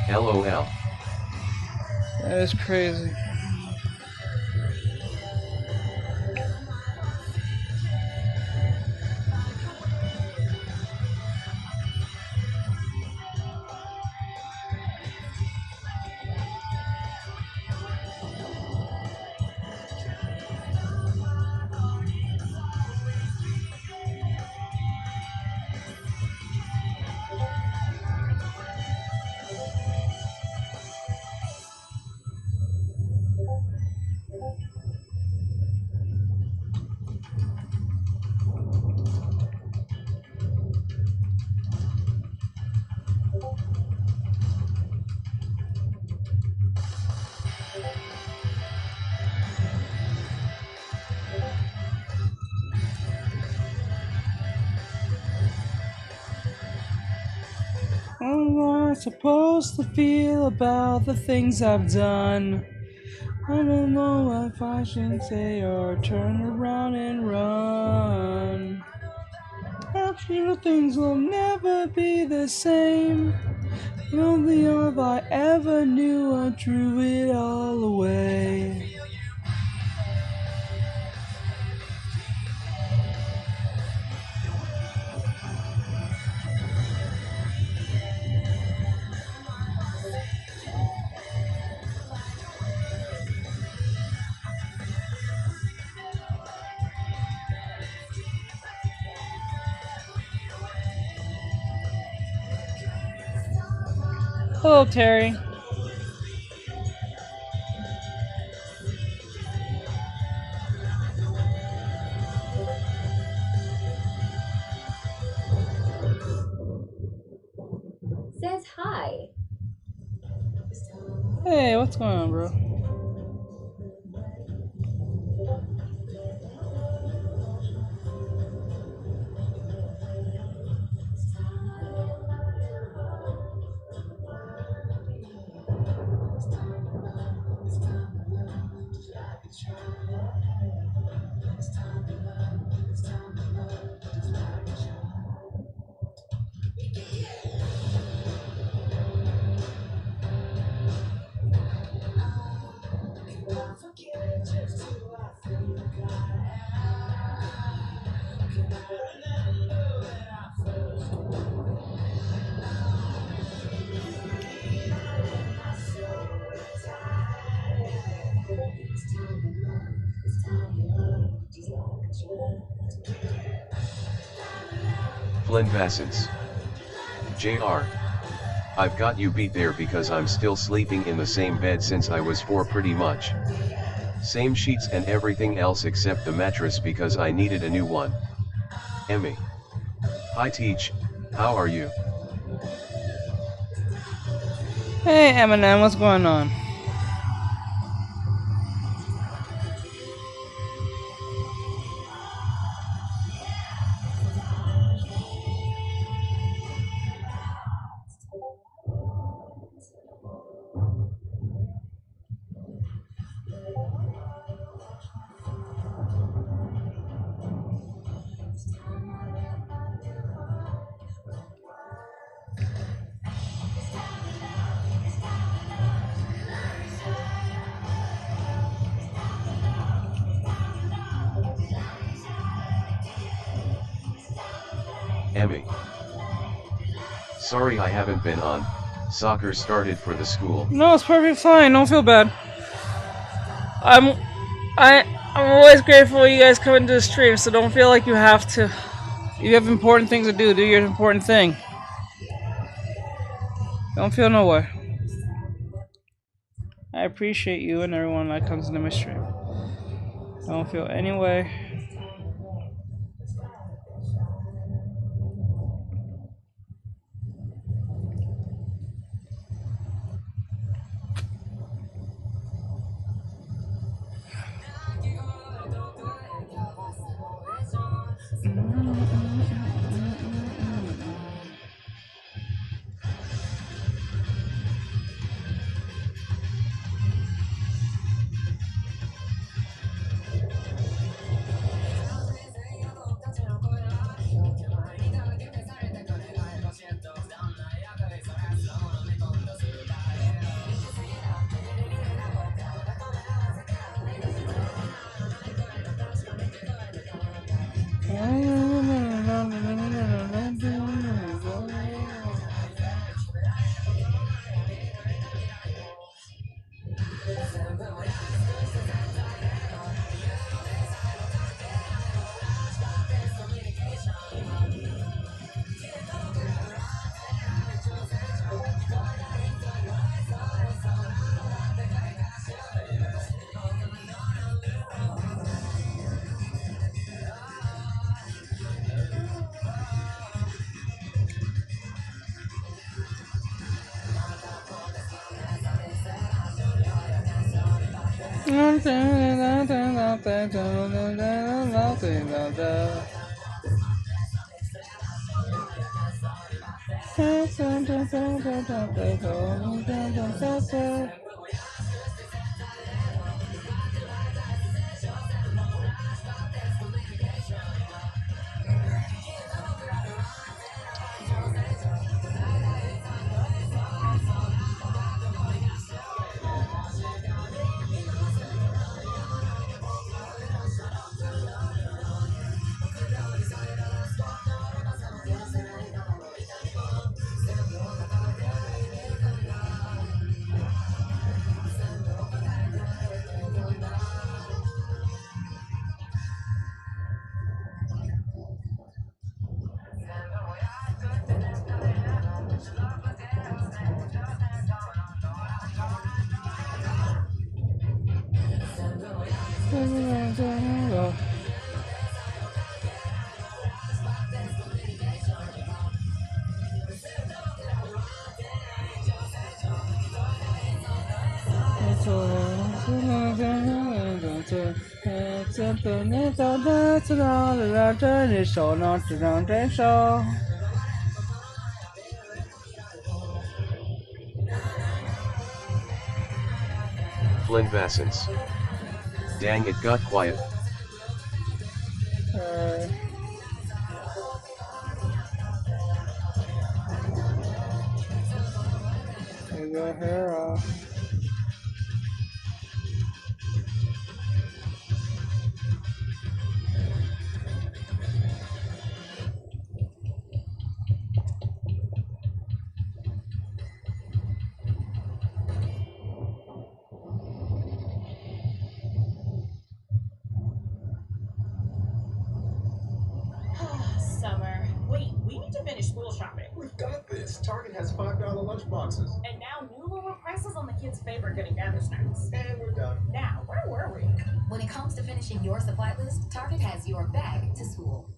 LOL. That is crazy. How am I supposed to feel about the things I've done? I don't know if I should say or turn around and run. I'm sure things will never be the same. Only if I ever knew I threw it all away. Hello, Terry. Says hi. Hey, what's going on, bro? Flynn Vassens. JR. I've got you beat there because I'm still sleeping in the same bed since I was 4 pretty much. Same sheets and everything else except the mattress because I needed a new one. Emmy. Hi Teach, how are you? Hey Eminem, what's going on? Emmy. Sorry I haven't been on, soccer started for the school. No, it's perfectly fine. Don't feel bad. I'm always grateful you guys come into the stream, so don't feel like you have to. You have important things to do. Do your important thing. Don't feel no way. I appreciate you and everyone that comes into my stream. Don't feel any way. Flynn Vassens. Dang, it got quiet. Take your hair off. Summer. Wait, we need to finish school shopping. We've got this. Target has $5 lunch boxes. And now new lower prices on the kids' favorite getting down to snacks. And we're done. Now, where were we? When it comes to finishing your supply list, Target has your bag to school.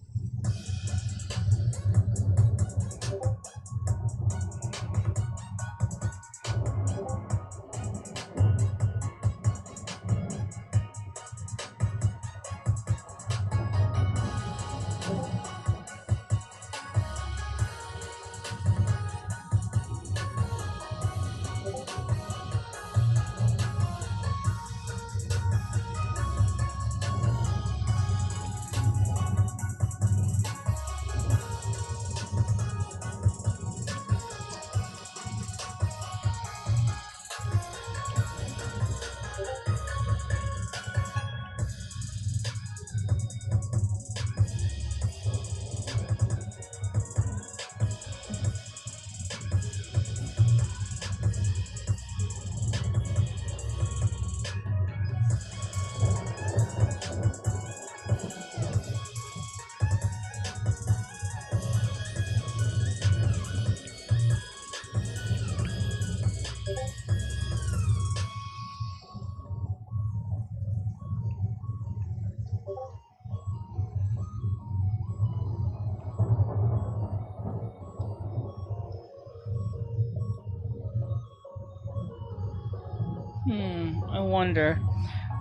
I wonder.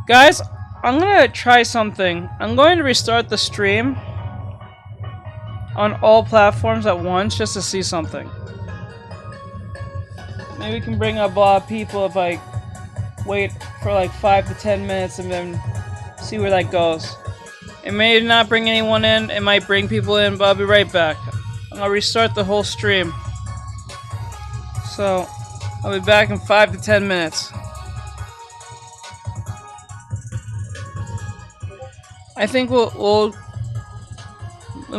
Guys, I'm gonna try something. I'm going to restart the stream on all platforms at once just to see something. Maybe we can bring up a lot of people if I wait for like 5 to 10 minutes and then see where that goes. It may not bring anyone in, it might bring people in, but I'll be right back. I'm gonna restart the whole stream. So, I'll be back in 5 to 10 minutes. I think we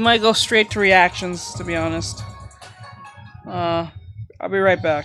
might go straight to reactions, to be honest. I'll be right back.